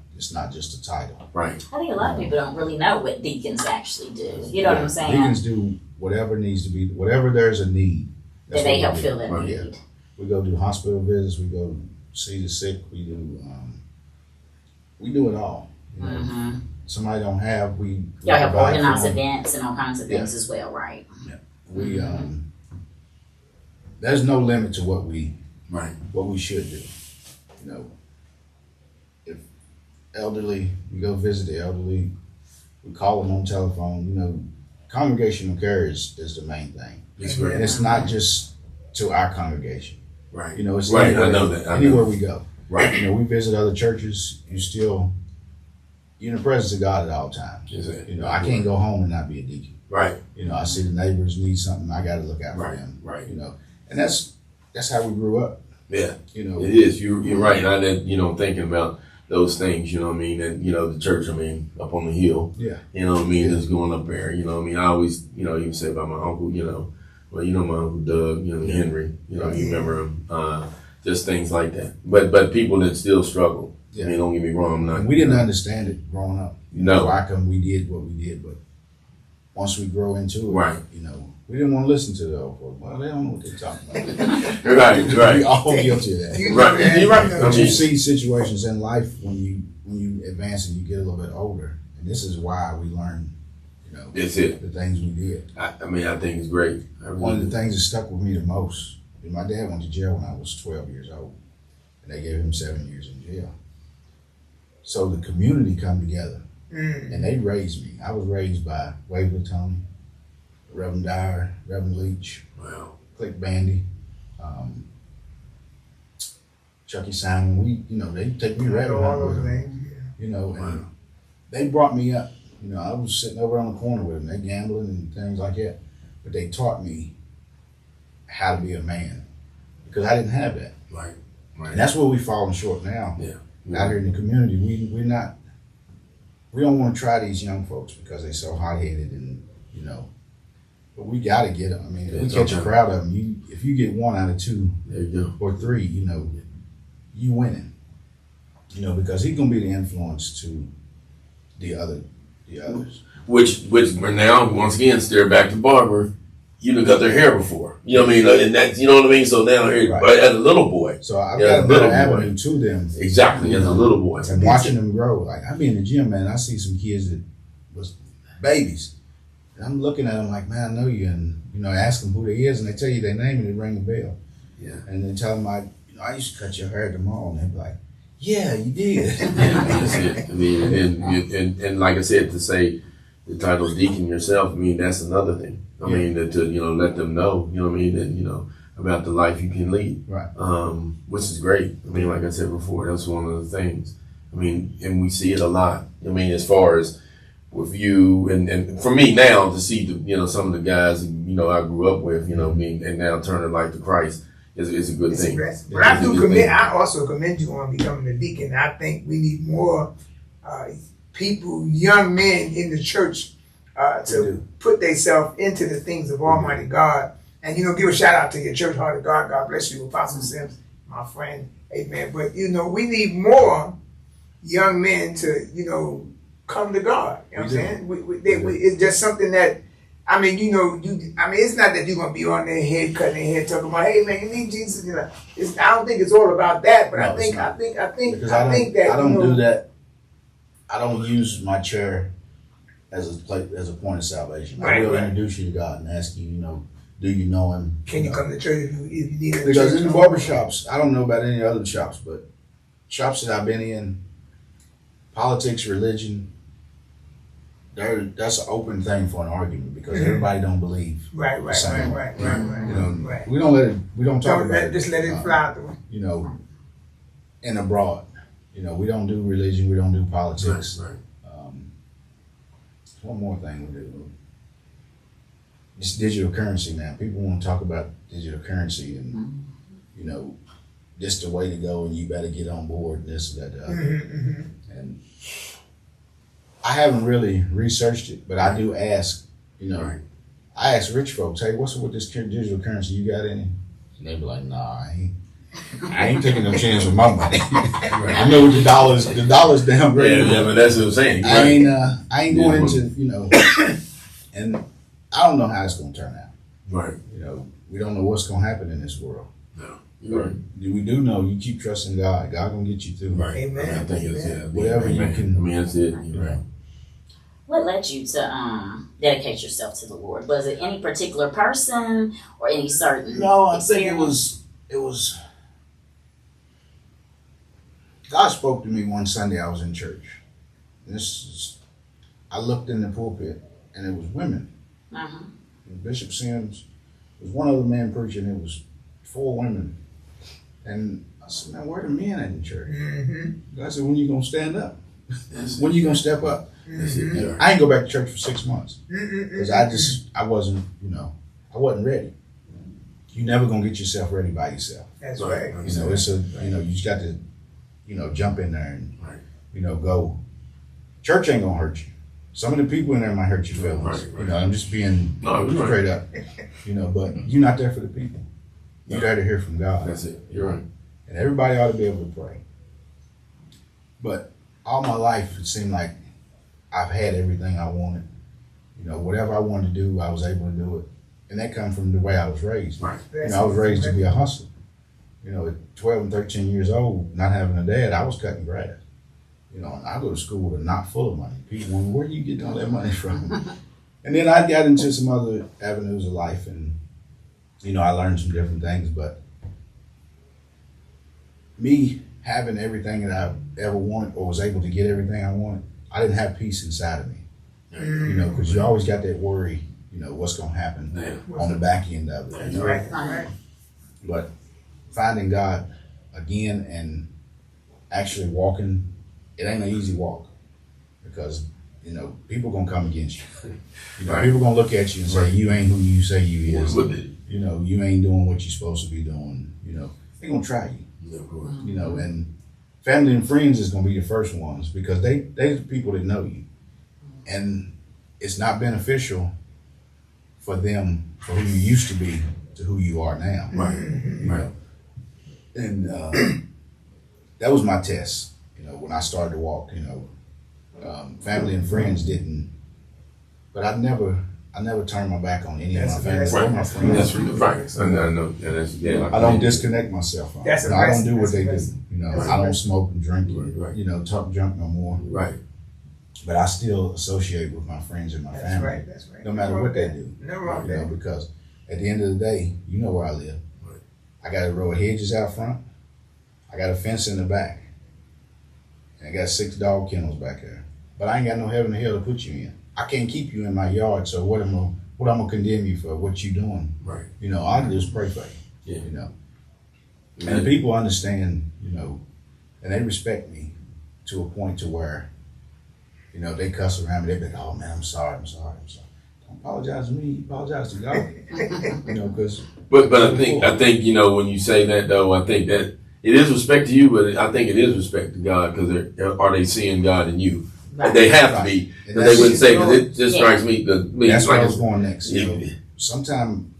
B: just a title.
D: Right.
A: I think a lot of people don't really know what deacons actually do. You know what I'm saying?
B: Deacons do whatever needs to be, whatever there's a need.
A: That they help
B: do.
A: fill that
B: Right,
A: need.
B: yeah. We go do hospital visits, we go see the sick, we do it all.
A: Mm-hmm.
B: Somebody don't have, we
A: Y'all help
B: provide
A: organize
B: for them.
A: events and all kinds of things as well, right?
B: We there's no limit to what we should do. If elderly, we go visit the elderly, we call them on telephone. Congregational care is the main thing,
D: It's great.
B: and it's not just to our congregation.
D: Right.
B: It's
D: Right.
B: anywhere,
D: I know that.
B: anywhere we go.
D: Right.
B: We visit other churches. You're in the presence of God at all times.
D: Is it?
B: I can't go home and not be a deacon.
D: Right.
B: I see the neighbors need something, I got to look out for them.
D: Right.
B: And that's how we grew up.
D: Yeah. It is. You're right. And I did, thinking about those things, you know what I mean? And, the church, up on the hill.
B: Yeah.
D: You know what I mean? Just going up there, you know what I mean? I always, even say about my uncle, my Uncle Doug, Henry, you remember him, just things like that. But people that still struggle.
B: Yeah.
D: I mean, don't get me wrong, I'm not.
B: We didn't understand it growing up.
D: No.
B: Why come we did what we did, but once we grow into it,
D: Right.
B: we didn't want to listen to the old folks. Well, they don't know what they're talking about.
D: Right.
B: We all guilty of that.
D: Right. You're right.
B: But you see situations in life when you advance and you get a little bit older, and this is why we learn,
D: That's it.
B: the things we did.
D: I think it's great.
B: One of the things that stuck with me the most, my dad went to jail when I was 12 years old, and they gave him 7 years in jail. So the community come together, and they raised me. I was raised by Waverly Tony, Reverend Dyer, Reverend Leach,
D: Wow.
B: Click Bandy, Chucky Simon. They take me right
C: all
B: around
C: those
B: with them,
C: names.
B: and they brought me up. I was sitting over on the corner with them. They gambling and things like that, but they taught me how to be a man because I didn't have that.
D: Right.
B: And that's where we've fallen short now.
D: Yeah.
B: Out here in the community, we don't want to try these young folks because they're so hot-headed and but we got to get them. I mean, if we catch a crowd of them, if you get 1 out of 2
D: There you go.
B: or 3, you winning. Because he's gonna be the influence to the others.
D: Which we're now, once again, stare back to barber. You done cut their hair before. You know what I mean? And that's, you know what I mean? So now,
B: Right.
D: as a little boy.
B: So I've
D: Yeah,
B: got a
D: little
B: better
D: boy.
B: avenue to them.
D: Exactly, as a little boy.
B: And watching them grow. Like I be in the gym, man. I see some kids that was babies. And I'm looking at them like, man, I know you, and ask them who they is, and they tell you their name, and they ring the bell.
D: Yeah.
B: And then tell them I used to cut your hair tomorrow, and they be like, Yeah, you did.
D: That's it. I mean, and like I said, to say the title Deacon yourself, I mean, that's another thing. I mean, to let them know, you know what I mean, and about the life you can lead.
B: Right.
D: Which is great. I mean, like I said before, that's one of the things. I mean, and we see it a lot. I mean, as far as with you and for me now to see some of the guys I grew up with, being and now turning life to Christ is a good thing.
C: But I also commend you on becoming a deacon. I think we need more people, young men in the church to put themselves into the things of Almighty God. And, give a shout out to your church, Heart of God. God bless you, Apostle Sims, my friend. Amen. But, we need more young men to, come to God. You know what I'm saying? It's just something that, it's not that you're going to be on their head, cutting their head, talking about, hey, man, you need Jesus. I don't think it's all about that, but I think that.
B: I don't do that. I don't use my chair as a point of salvation. I will introduce you to God and ask you, do you know Him?
C: Can you come to church if you need a
B: Because
C: church?
B: in the barbershops, I don't know about any other shops, but shops that I've been in, politics, religion, that's an open thing for an argument because everybody don't believe.
C: Right.
B: We don't talk about it.
C: Just let it fly through.
B: And abroad. We don't do religion, we don't do politics.
D: Right.
B: One more thing we do. It's digital currency now. People want to talk about digital currency and, this the way to go and you better get on board and this and that, the other. And I haven't really researched it, but I do ask, I ask rich folks, hey, what's up with this digital currency? You got any? And they be like, nah, I ain't taking no chance with my money. I know the dollar's down great.
D: Yeah, but that's what I'm saying.
B: I ain't going into, and I don't know how it's going to turn out.
D: Right.
B: We don't know what's going to happen in this world.
D: No, you're right.
B: We do know you keep trusting God. God going to get you through.
D: Right.
C: Amen.
D: I think it's
B: whatever you can.
D: I mean, that's it. You're right.
A: What led you to dedicate yourself to the Lord? Was it any particular person or any certain?
B: No, I think it was. God spoke to me one Sunday. I was in church. I looked in the pulpit and it was women. And Bishop Sims was one other man preaching. It was 4 women, and I said, "Man, where the men at in church?" I said, "When you gonna stand up? When you gonna step up?" I ain't go back to church for 6 months because I wasn't ready. You never gonna get yourself ready by yourself.
C: That's right.
B: It's you just got to jump in there and go. Church ain't gonna hurt you. Some of the people in there might hurt your feelings.
D: Right.
B: I'm just being straight up. But you're not there for the people. You're there to hear from God.
D: That's it. You're right.
B: And everybody ought to be able to pray. But all my life, it seemed like I've had everything I wanted. Whatever I wanted to do, I was able to do it. And that comes from the way I was raised.
D: Right.
B: I was raised to be a hustler. At 12 and 13 years old, not having a dad, I was cutting grass. And I go to school with a knot full of money. People wonder, where you getting all that money from? And then I got into some other avenues of life and, I learned some different things. But me having everything that I ever wanted or was able to get everything I wanted, I didn't have peace inside of me. Because you always got that worry, what's going to happen on the back end of it.
C: Right.
B: But finding God again and actually walking, it ain't an easy walk because, people gonna come against you. People gonna look at you and say, you ain't who you say you is. You ain't doing what you're supposed to be doing. They gonna try you.
D: Of course.
B: And family and friends is gonna be the first ones because they're the people that know you. And it's not beneficial for them, for who you used to be to who you are now.
D: Right.
B: And that was my test. When I started to walk, family and friends didn't, but I never turned my back on any of my family or my friends.
D: That's right. I know.
B: I don't disconnect myself. I don't do what they do. I don't smoke and drink and talk junk no more.
D: Right.
B: But I still associate with my friends and my family.
C: That's right.
B: No matter what they do.
C: Never wrong there.
B: Because at the end of the day, you know where I live. I got a row of hedges out front. I got a fence in the back. And I got 6 dog kennels back there. But I ain't got no heaven or hell to put you in. I can't keep you in my yard, so what am I gonna condemn you for? What you doing?
D: Right.
B: You know, I just pray for you.
D: Yeah.
B: You know. And people understand, you know, and they respect me to a point to where, you know, they cuss around me. They be like, "Oh man, I'm sorry. Don't apologize to me. Apologize to God." You know, because.
D: But I think you know, when you say that though, I think that it is respect to you, but I think it is respect to God, because are they seeing God in you?
A: Right.
D: They have to be, because they wouldn't say, because it just strikes me.
B: That's where I was going next.
D: Yeah.
B: You know, sometimes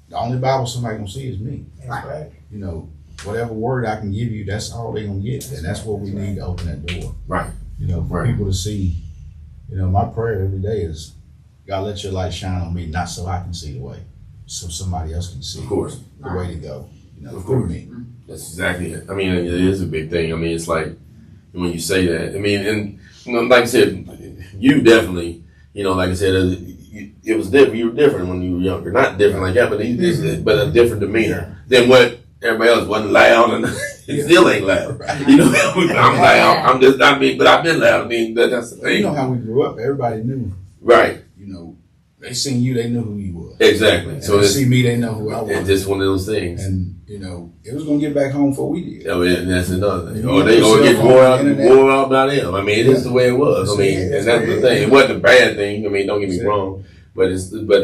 B: the only Bible somebody gonna see is me.
C: That's right.
B: You know, whatever word I can give you, that's all they gonna get, and that's what we need to open that door.
D: Right.
B: You know, for people to see. You know, my prayer every day is, God, let your light shine on me, not so I can see the way, so somebody else can see.
D: Of course.
B: The way to go. You know,
D: Of
B: through
D: course.
B: me.
D: That's exactly it. I mean, it is a big thing. I mean, it's like when you say that. I mean, and you know, like I said, you definitely, you know, like I said, it was different. You were different when you were younger. Not different like that, but but a different demeanor than what everybody else. Wasn't loud, and it still ain't loud.
B: Right.
D: You know, I'm loud. But I've been loud. I mean, that's the thing.
B: You know how we grew up. Everybody knew.
D: Right.
B: You know, they seen you, they knew who you was.
D: Exactly.
B: And
D: So
B: they
D: it's
B: see me, they know who I was.
D: it's just one of those things.
B: And you know, it was gonna get back home before we did.
D: Oh, yeah, and that's another thing.
B: You
D: Or
B: know,
D: they
B: cell
D: get
B: phone,
D: more out
B: internet.
D: about him. I mean, it is the way it was. I mean, and that's the thing. It wasn't a bad thing. I mean, don't get me wrong, but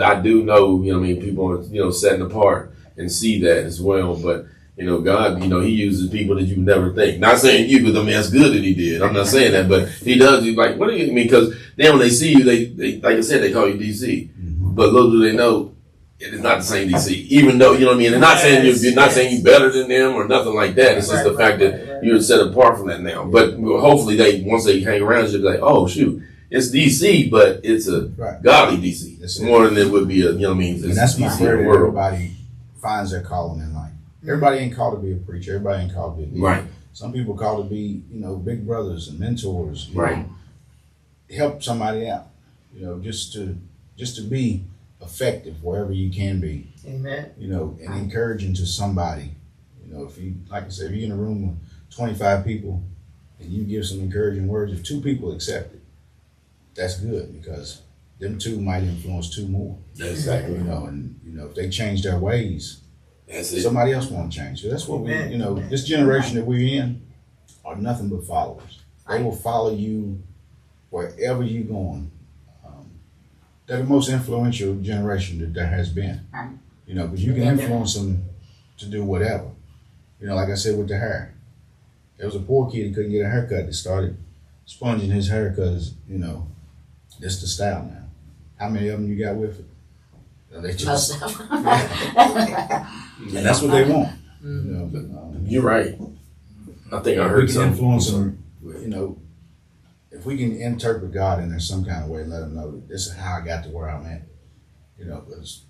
D: I do know, you know, I mean, people are, you know, setting apart and see that as well. But you know, God, you know, He uses people that you would never think. Not saying you, because I mean, that's good that He did. I'm not saying that, but He does. He's like, what do you mean? Because then when they see you, they like I said, they call you DC. But little do they know, it is not the same DC. Even though, you know what I mean? They're not saying you're not saying you better than them or nothing like that. It's just the fact that you're set apart from that now. But hopefully once they hang around, you'll be like, oh shoot, it's DC, but it's a godly DC. It's more than it would be a, you know what I mean?
B: And that's my
D: DC
B: prayer,
D: in the
B: that
D: world.
B: everybody finds their calling in life. Everybody ain't called to be a preacher. Everybody ain't called to be a leader.
D: Right.
B: Some people called to be, you know, big brothers and mentors. You
D: Right.
B: know, help somebody out. You know, just to be effective wherever you can be.
C: Amen.
B: You know, and encouraging to somebody. You know, if you, like I said, if you're in a room with 25 people and you give some encouraging words, if 2 people accept it, that's good, because them 2 might influence 2 more.
D: Exactly.
B: You know, and you know, if they change their ways,
D: That's it.
B: somebody else won't change. So that's what we, you know, this generation that we're in are nothing but followers. They will follow you wherever you're going. They're the most influential generation that there has been. You know, because you can influence them to do whatever. You know, like I said with the hair. There was a poor kid who couldn't get a haircut that started sponging his hair because, you know, this the style now. How many of them you got with it? You know, they just,
A: Most of them.
B: and that's what they want. You know,
D: You're right. I think I
B: we
D: heard
B: can
D: something.
B: influence them, you know, if we can interpret God in there some kind of way, let them know that this is how I got to where I'm at. You know, because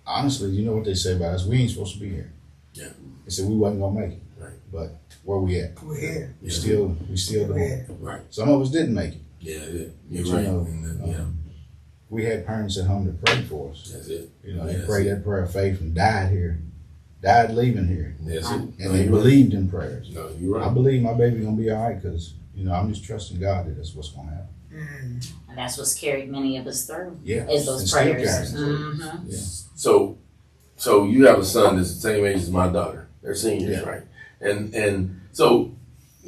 B: honestly, you know what they say about us, we ain't supposed to be here.
D: Yeah.
B: They said we wasn't gonna make it.
D: Right.
B: But where we at?
C: We're here.
B: We still doing it.
D: Right.
B: Some of us didn't make it.
D: Yeah,
B: But,
D: you're
B: you
D: right.
B: know,
D: And then, yeah,
B: we had parents at home that prayed for us.
D: that's it.
B: You know,
D: Yeah,
B: they
D: that's
B: prayed
D: it.
B: that prayer of faith and died here, died leaving here.
D: That's it.
B: And they believed in prayers.
D: No, you're
B: I
D: right.
B: believe my baby gonna be all right, because, you know, I'm just trusting God that that's what's gonna happen.
A: And that's what's carried many of us through.
B: Yeah.
A: Is those
B: And still
A: prayers.
B: carries us through.
A: Mhm.
B: Yeah.
D: So you have a son that's the same age as my daughter. They're seniors,
B: Yeah.
D: right? And so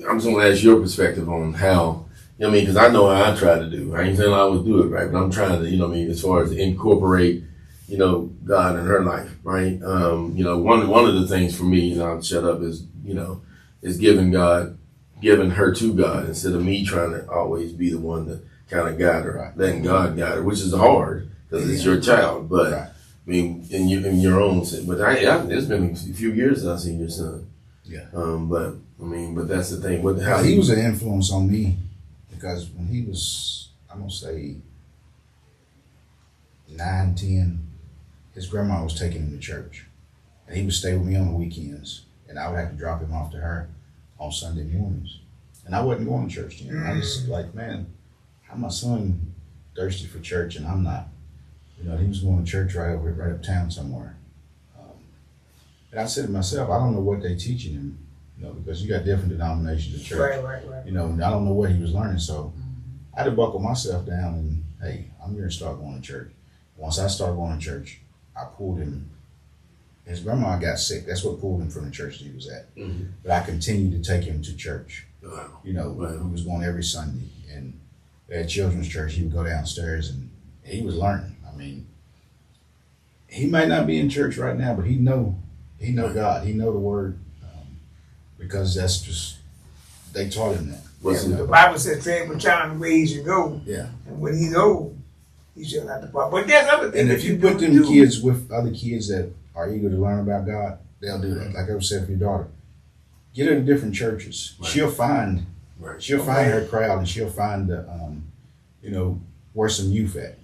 D: I'm just gonna ask your perspective on how, you know what I mean, because I know how I try to do. I ain't saying I always do it right, but I'm trying to, you know what I mean, as far as incorporate, you know, God in her life, right? You know, one of the things for me, and I'll shut up, is, you know, is giving her to God instead of me trying to always be the one to kind of guide her,
B: Right.
D: letting God guide her, which is hard because it's your child, but
B: Right.
D: I mean, in your own sense. But it's been a few years since I've seen your son.
B: Yeah.
D: But I mean, but that's the thing.
B: How he was an influence on me, because when he was, I'm gonna say 9, 10, his grandma was taking him to church, and he would stay with me on the weekends, and I would have to drop him off to her on Sunday mornings, and I wasn't going to church then. I was like, man, how my son thirsty for church and I'm not? You know, he was going to church right uptown somewhere. And I said to myself, I don't know what they teaching him because you got different denominations of church.
C: Right.
B: And I don't know what he was learning, so I had to buckle myself down and, hey, I'm going to start going to church. Once I started going to church, I pulled him. His grandma got sick. That's what pulled him from the church that he was at. Mm-hmm. But I continued to take him to church. Wow. He was going every Sunday. And at children's church, he would go downstairs and he was learning. I mean, he might not be in church right now, but he know God. He know the word because that's just, they taught him that.
C: The Bible says, train with child in the ways you go.
B: Yeah.
C: And when he's old, he shall not depart. But there's other things.
B: And if you put them kids with other kids that are eager to learn about God, they'll do that. Like I said for your daughter, get her to different churches. Right. She'll find her crowd, and she'll find the where some youth at.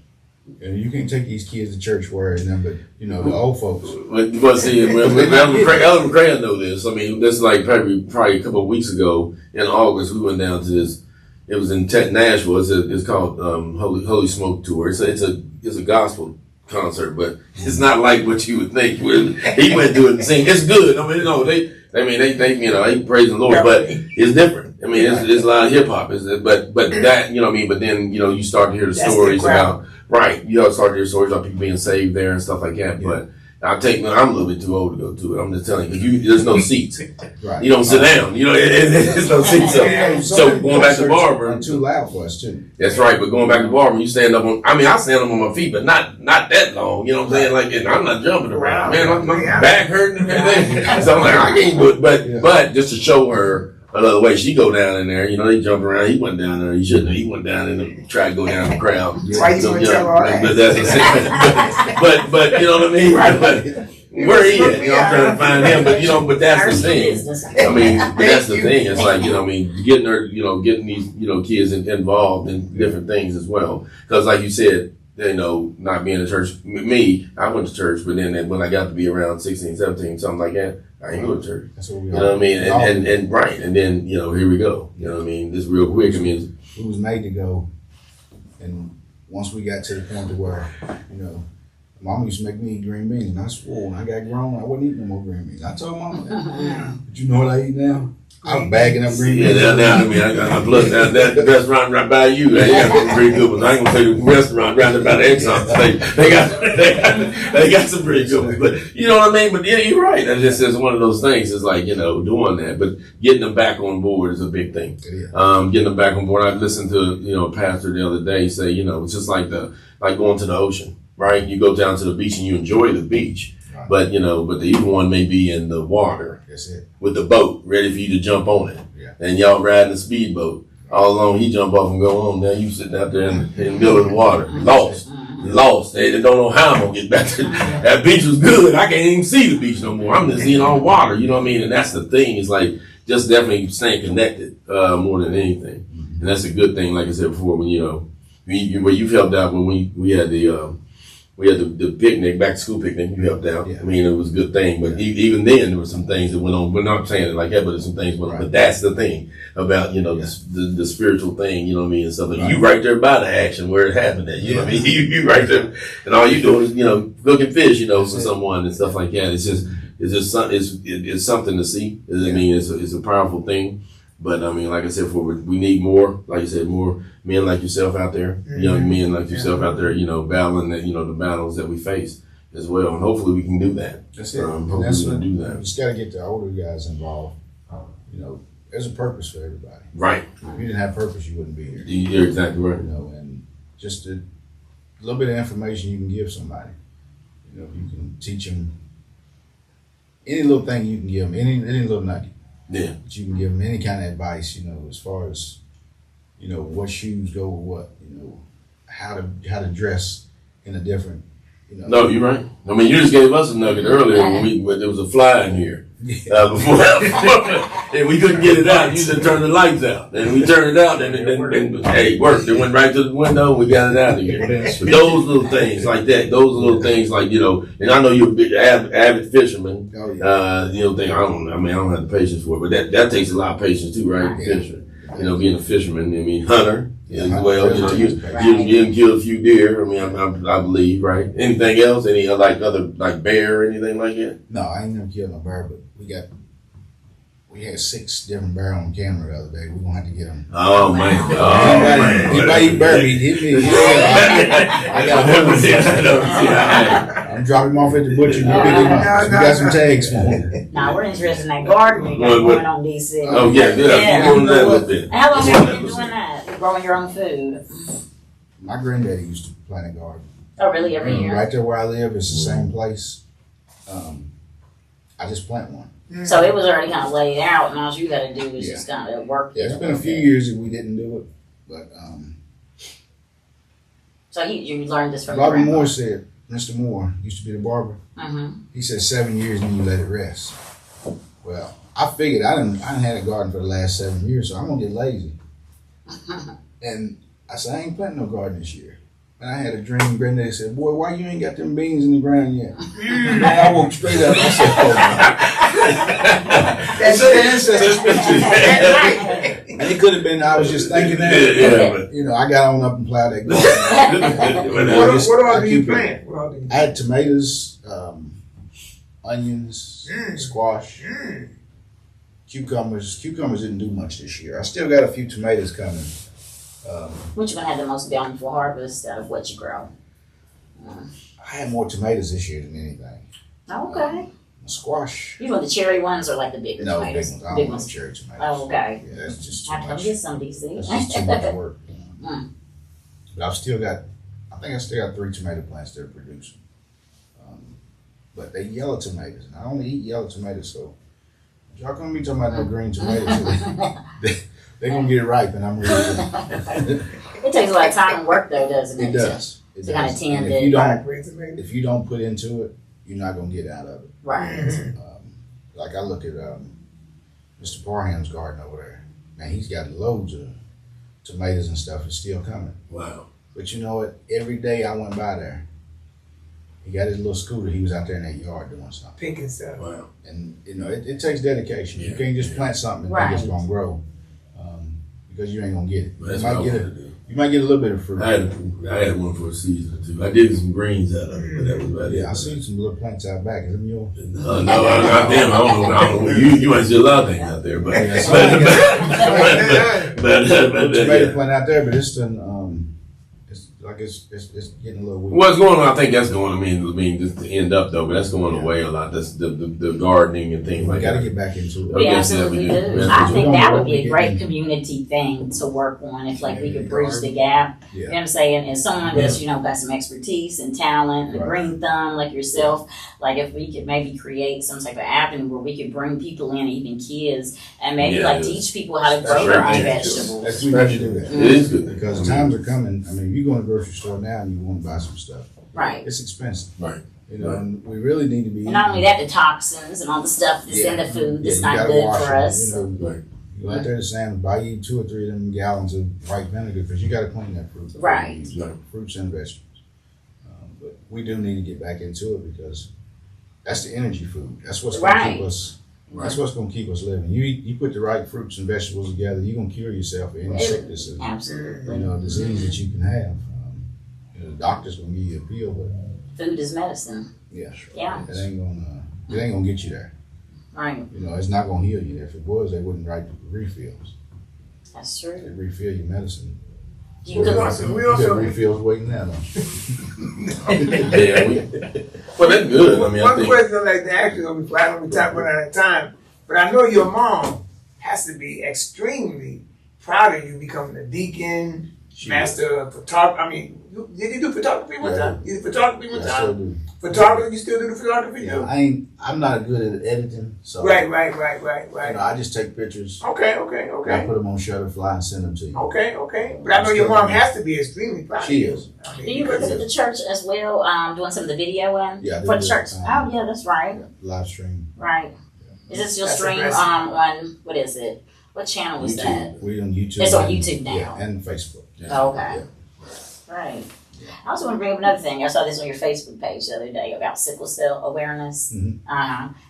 B: And you can't take these kids to church where the old folks.
D: But see, Ellen McCray know this. I mean, this is like probably a couple of weeks ago in August, we went down to this. It was in Nashville. It's called Holy Smoke Tour. It's a gospel concert, but it's not like what you would think. He went to it and sing. It's good. I mean, they praise the Lord, but it's different. I mean, it's a lot of hip hop. But that, but then, you start to hear the stories about, right. You start to hear stories about people being saved there and stuff like that. Yeah. But I'm a little bit too old to go to it. I'm just telling you, because there's no seats. Right. You don't sit down. There's no seats. So going back to Barber.
B: I'm too loud for us too.
D: That's right. But going back to Barber, you stand up on. I mean, I stand up on my feet, but not that long. You know what I'm saying? Like, and I'm not jumping around. Man, my back hurting and everything. So I'm like, I can't do it. But just to show her another way, she go down in there. They jump around. He went down there. He shouldn't have. He went down in and tried to go down the crowd.
C: Why you gonna tell all that?
D: But that's but you know what I mean. But where he at? I'm trying to find him. But that's the thing. I mean, but that's the thing. It's like getting her, getting these kids involved in different things as well. Because like you said, not being in church. Me, I went to church, but then when I got to be around 16, 17, something like that, I ain't go to church.
B: That's what we
D: you know what I mean? And right. And then, here we go. You know what I mean? Just real quick. I mean,
B: it was made to go. And once we got to the point to where, Mama used to make me eat green beans. And I swore when I got grown, I wouldn't eat no more green beans. I told Mama that. But you know what I eat now? I'm bagging up green beans.
D: Yeah, down to me. I plus that restaurant right by you. They got some pretty good ones. I ain't gonna tell you the restaurant right by the Exxon. They got some pretty good ones. But you know what I mean? But yeah, you're right. That just is one of those things. It's like, doing that. But getting them back on board is a big thing. Yeah. Getting them back on board. I listened to, a pastor the other day say, it's just like going to the ocean, right? You go down to the beach and you enjoy the beach. Right. But the evil one may be in the water.
B: That's it.
D: With the boat, ready for you to jump on it.
B: Yeah.
D: And y'all riding the speedboat. All along, he jump off and go on. Now you sitting out there in the middle of the water. Lost. They don't know how I'm going to get back to that beach was good. I can't even see the beach no more. I'm just seeing all water. You know what I mean? And that's the thing. It's like just definitely staying connected more than anything. Mm-hmm. And that's a good thing, like I said before, when, where you've helped out when we had the picnic, back to school picnic, you helped out. Yeah. I mean, it was a good thing. But even then, there were some things that went on. We're not saying it like that, but there's some things went on. But that's the thing about, the spiritual thing, you know what I mean, and stuff. Like you right there by the action where it happened at, you know what I mean? You right there. And all you doing is, cooking fish, for someone and stuff like that. It's something to see. I mean, it's a powerful thing. But I mean, like I said before, we need more, like you said, more men like yourself out there, young men like yourself out there, battling that, the battles that we face as well. And hopefully we can do that.
B: That's it.
D: Hopefully we can do that.
B: You just got to get the older guys involved. There's a purpose for everybody.
D: Right.
B: If you didn't have purpose, you wouldn't be here.
D: You're exactly right.
B: And just a little bit of information you can give somebody. You can teach them any little thing you can give them, any little nugget.
D: Yeah.
B: But you can give them any kind of advice, as far as, what shoes go with what, how to dress in a different,
D: No, you're right. I mean, you just gave us a nugget earlier when there was a fly in here. Before and we couldn't get it out. You just turned the lights out. And we turned it out and it worked. It went right to the window and we got it out of here. But those little things like that, those little things like, and I know you're a big avid fisherman.
B: Oh, yeah.
D: I don't have the patience for it, but that takes a lot of patience too, right?
B: Yeah.
D: Fisher. Being a fisherman, hunter as well. You can kill a few deer. I mean, I believe, right? Anything else? Any like bear or anything like that?
B: No, I ain't never killed no bear, but We had 6 different barrels on camera the other day. We're gonna have to get them.
D: Oh man!
B: Anybody eat bourbon, hit me. I got I'm dropping them off at the butcher. We got some tags for them.
A: Nah, we're interested in that garden you got going on, DC.
D: Oh yeah, yeah. Doing that a little bit.
A: How long have you been doing that? You're growing your own food?
B: My granddaddy used to plant a garden.
A: Oh, really? Every year?
B: Right there where I live, it's the same place. I just plant one.
A: So it was already kind of laid out, and all you got to do is just kind of work.
B: Yeah, it's been a few years that we didn't do it, but
A: so you learned this from
B: Bobby
A: your grandpa?
B: Moore said, Mr. Moore used to be the barber.
A: Mm-hmm.
B: He said 7 years and you let it rest. Well, I figured I didn't had a garden for the last 7 years, so I'm gonna get lazy. And I said I ain't planting no garden this year. And I had a dream. Granddaddy said, "Boy, why you ain't got them beans in the ground yet?" And I woke straight up. I said, "Oh, that's the answer." And it could have been I was just thinking that. But, you know, I got on up and plowed that garden.
C: What all do you plant?
B: I had tomatoes, onions, squash, cucumbers. Cucumbers didn't do much this year. I still got a few tomatoes coming.
A: Which one had the most bountiful harvest out of what you grow?
B: I had more tomatoes this year than anything.
A: Okay.
B: Squash.
A: You want the cherry ones or like the bigger
B: No,
A: tomatoes?
B: big ones. I don't want cherry tomatoes.
A: Oh, okay.
B: Yeah, that's just too
A: I have to
B: much.
A: get some, DC.
B: That's just too much work. But I've still got, I think I still got 3 tomato plants that are producing. But they yellow tomatoes, and I only eat yellow tomatoes, so y'all gonna be talking about no green tomatoes. They're gonna get it ripe, and I'm ready.
A: It takes a lot of time and work, though, doesn't it?
B: It does. It
A: To kind of
B: does.
A: tend
B: And
A: it.
B: if you don't put into it, you're not gonna get out of it.
A: Right.
B: Like I look at Mr. Parham's garden over there. Man, he's got loads of tomatoes and stuff that's still coming.
D: Wow.
B: But you know what? Every day I went by there, he got his little scooter. He was out there in that yard doing something.
C: Picking stuff.
D: Wow.
B: And you know, it takes dedication.
D: Yeah.
B: You can't just plant something and think it's gonna grow, because you ain't gonna get it.
D: That's what I wanted to do.
B: You might get a little bit of fruit.
D: I had one for a season or 2. I did some greens out of it, but that was about it.
B: Yeah, I seen some little plants out back. Is them yours?
D: No, goddamn, I don't know. You might see a lot of things out there, but
B: Yeah,
D: but
B: tomato plant out there, but it's done. It's getting a little weak.
D: what's going on? I think that's going. I mean, just to end up though, but that's going away a lot. That's the gardening and things
B: We
D: like
B: got to
D: that.
B: get back into it.
A: We
D: Yes,
A: absolutely
D: yeah, we
A: do.
D: do.
A: I think that would be a
B: Yeah.
A: great community thing to work on if, like, we could bridge the gap.
B: Yeah.
A: You know what I'm saying? As someone that's, got some expertise and talent and a
B: Right.
A: green thumb like yourself, like if we could maybe create some type of avenue where we could bring people in, even kids, and maybe
D: Yeah,
A: teach people how to
B: That's
A: grow their
D: right.
A: own
D: Yeah.
A: vegetables.
B: We need to do that.
D: It is good
B: Because times are coming. I mean, you go to the grocery store now and you want to buy some stuff.
A: Right.
B: It's expensive.
D: Right.
B: And we really need to be.
A: And not only that, the toxins and all the stuff that's in the food that's not good for us.
B: You go out there to Sam's, buy you 2 or 3 of them gallons of white vinegar because you got to clean that fruit.
A: Right.
B: Fruits and vegetables. But we do need to get back into it because that's the energy food. That's what's going to keep us. That's what's going to keep us living. You put the right fruits and vegetables together, you're going to cure yourself of any sickness and
A: Absolutely.
B: disease that you can have. The doctor's going to give you a pill, but
A: Food is medicine.
B: yeah,
A: Yeah.
B: it ain't gonna get you there.
A: Right.
B: It's not gonna heal you. If it was, they wouldn't write refills.
A: That's
B: They
A: true.
B: refill your medicine.
A: Do you cook?
C: We also
B: refills waiting there.
D: Yeah. Well, that's good. I mean, I
C: one
D: think.
C: question I'd like to ask you before I don't be talking out of time, but I know your mom has to be extremely proud of you becoming a deacon, master photographer. I mean, did you do photography one time? You did photography one
B: I still
C: time?
B: do.
C: Photography, you still do the photography too?
B: I'm not good at editing, so
C: Right.
B: I just take pictures.
C: Okay.
B: I put them on Shutterfly and send them to you.
C: Okay. But I know your mom has to be extremely proud
B: She
C: of you.
B: is.
C: I mean,
A: Do you work at the church as well, doing some of the videoing
B: Yeah, I do
A: for the
B: do,
A: church? Oh, yeah, that's right.
B: Live stream.
A: Right. Is this your
C: That's
A: stream
C: impressive.
A: on, what is it? What channel is that?
B: We're on YouTube.
A: It's on YouTube now.
B: Yeah, and Facebook.
A: Oh, okay. Right. I also want to bring up another thing. I saw this on your Facebook page the other day about sickle cell awareness.
B: Mhm.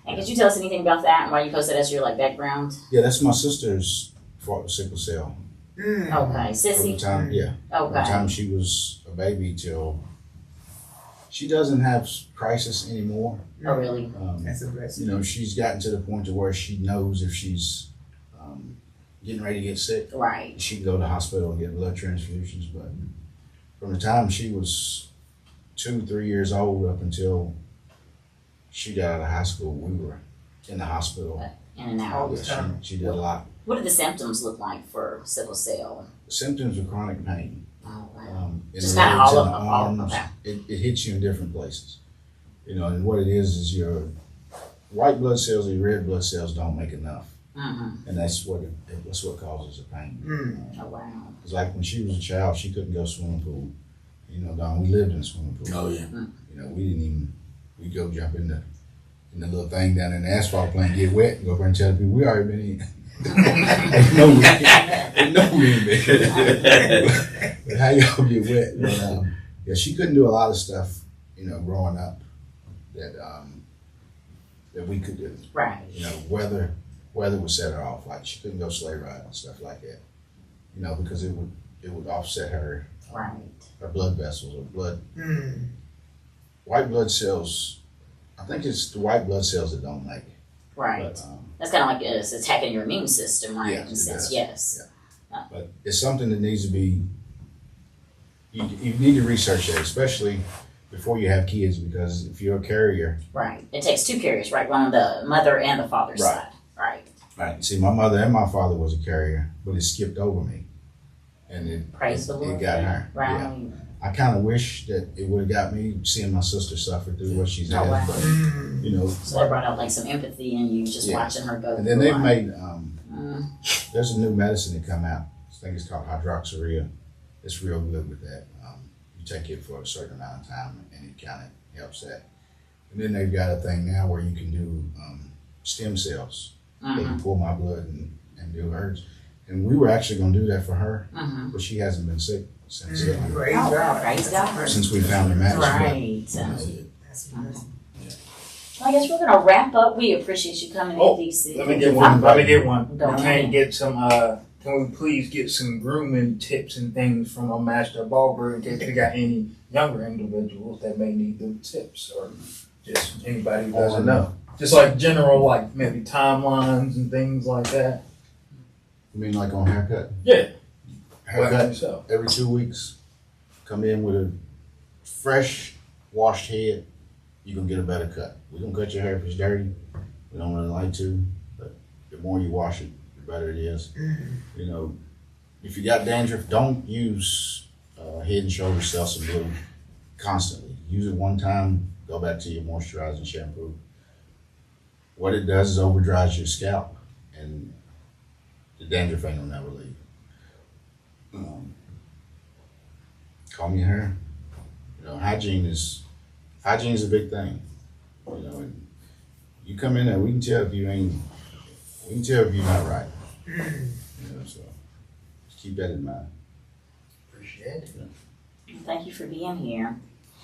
A: And could you tell us anything about that and why you posted as your background?
B: Yeah, that's my sister's fought with sickle cell.
C: Mm.
A: Okay.
B: From the
A: Sissy?
B: time, from the
A: Okay.
B: time she was a baby till She doesn't have crisis anymore.
A: Oh, really?
C: That's a blessing.
B: You know, she's gotten to the point to where she knows if she's getting ready to get sick,
A: Right.
B: she can go to the hospital and get blood transfusions. But from the time she was 2-3 years old up until she got out of high school, we were in the hospital.
A: In and out.
C: All the time.
B: She did a lot.
A: What do the symptoms look like for sickle cell?
B: Symptoms of chronic pain.
A: Oh, wow.
B: In
A: Just
B: the
A: kinda
B: legs
A: all
B: and the
A: of them, all-
B: arms.
A: okay.
B: It hits you in different places. You know, and what it is your white blood cells and your red blood cells don't make enough.
A: Mm-hmm.
B: And that's what causes the pain.
A: Oh, wow.
B: It's like when she was a child, she couldn't go swimming pool. You know, Don, we lived in a swimming pool.
D: Oh, yeah.
B: You know, we'd go jump in the little thing down in the asphalt plant, get wet, and go over and tell people we already been in. They know we ain't been. But how y'all get wet? But, yeah, she couldn't do a lot of stuff, you know, growing up that we could do.
A: Right.
B: You know, weather would set her off. Like she couldn't go sleigh ride and stuff like that. You know, because it would offset her
A: Right.
B: her blood vessels or blood. White blood cells. I think it's the white blood cells that don't make it.
A: Right.
B: But,
A: That's kind of like it's attacking your immune system, right?
B: Yeah,
A: In a
B: it
A: sense,
B: does.
A: yes.
B: but it's something that needs to be. You need to research that, especially before you have kids, because if you're a carrier.
A: Right. It takes two carriers, right? One on the mother and the father's
B: Right.
A: side. Right.
B: Right. See, my mother and my father was a carrier, but it skipped over me, and
A: Praise the Lord.
B: it got her.
A: Right.
B: Yeah. I kind of wish that it would have got me seeing my sister suffer through what she's had,
A: Oh, wow.
B: but you know.
A: So that brought out like some empathy in you just
B: Yeah.
A: watching her go
B: And
A: through
B: then they've
A: life.
B: made
A: Mm.
B: there's a new medicine that come out. I think it's called hydroxyurea. It's real good with that. You take it for a certain amount of time, and it kind of helps that. And then they've got a thing now where you can do stem cells. They
A: Mhm.
B: can pull my blood and do hers. And we were actually going to do that for her,
A: Mhm.
B: but she hasn't been sick since
C: Praise
A: Oh,
C: God.
A: praise God.
B: since we found her match.
A: Right.
C: That's a blessing.
A: Well, I guess we're gonna wrap up. We appreciate you coming
E: Oh,
A: in, DC.
E: Let me get one.
A: Go
E: We
A: ahead.
E: can't get some. Can we please get some grooming tips and things from a Master Barber in case we got any younger individuals that may need them tips, or just anybody who doesn't know. Just like general, like maybe timelines and things like that.
B: You mean like on haircut?
E: Yeah.
B: Haircut
E: So.
B: every 2 weeks. Come in with a fresh, washed head. You're going to get a better cut. We're going to cut your hair if it's dirty. We don't really like to, but the more you wash it, the better it is. You know, if you got dandruff, don't use Head and Shoulders Selsun Blue constantly. Use it one time, go back to your moisturizing shampoo. What it does is over dries your scalp, and the dandruff ain't gonna never leave. Comb your hair. You know, hygiene is a big thing. You know, and you come in there, we can tell if you're not right. You know, so just keep that in mind.
E: Appreciate it.
A: Thank you for being here.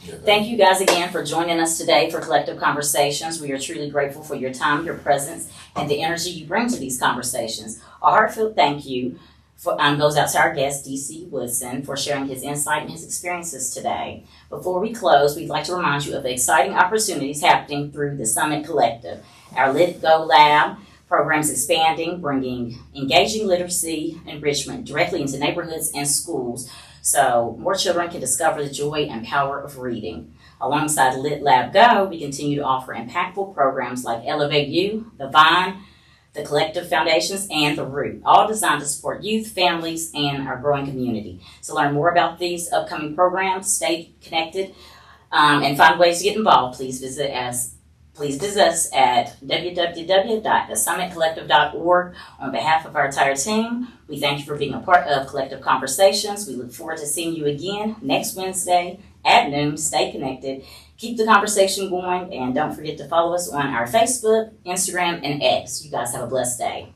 B: Yeah,
A: Thank you guys again for joining us today for Kollective Konversations. We are truly grateful for your time, your presence, and the energy you bring to these conversations. A heartfelt thank you goes out to our guest, DC Woodson, for sharing his insight and his experiences today. Before we close, we'd like to remind you of the exciting opportunities happening through the Summit Collective. Our Lit Go Lab programs expanding, bringing engaging literacy enrichment directly into neighborhoods and schools, so more children can discover the joy and power of reading. Alongside Lit Lab Go, we continue to offer impactful programs like Elevate You, The Vine, the Kollective Foundations, and The Root, all designed to support youth, families, and our growing community. To learn more about these upcoming programs, stay connected, and find ways to get involved, please visit us at www.thesummitcollective.org. On behalf of our entire team, we thank you for being a part of Kollective Konversations. We look forward to seeing you again next Wednesday at noon. Stay connected. Keep the conversation going, and don't forget to follow us on our Facebook, Instagram, and X. You guys have a blessed day.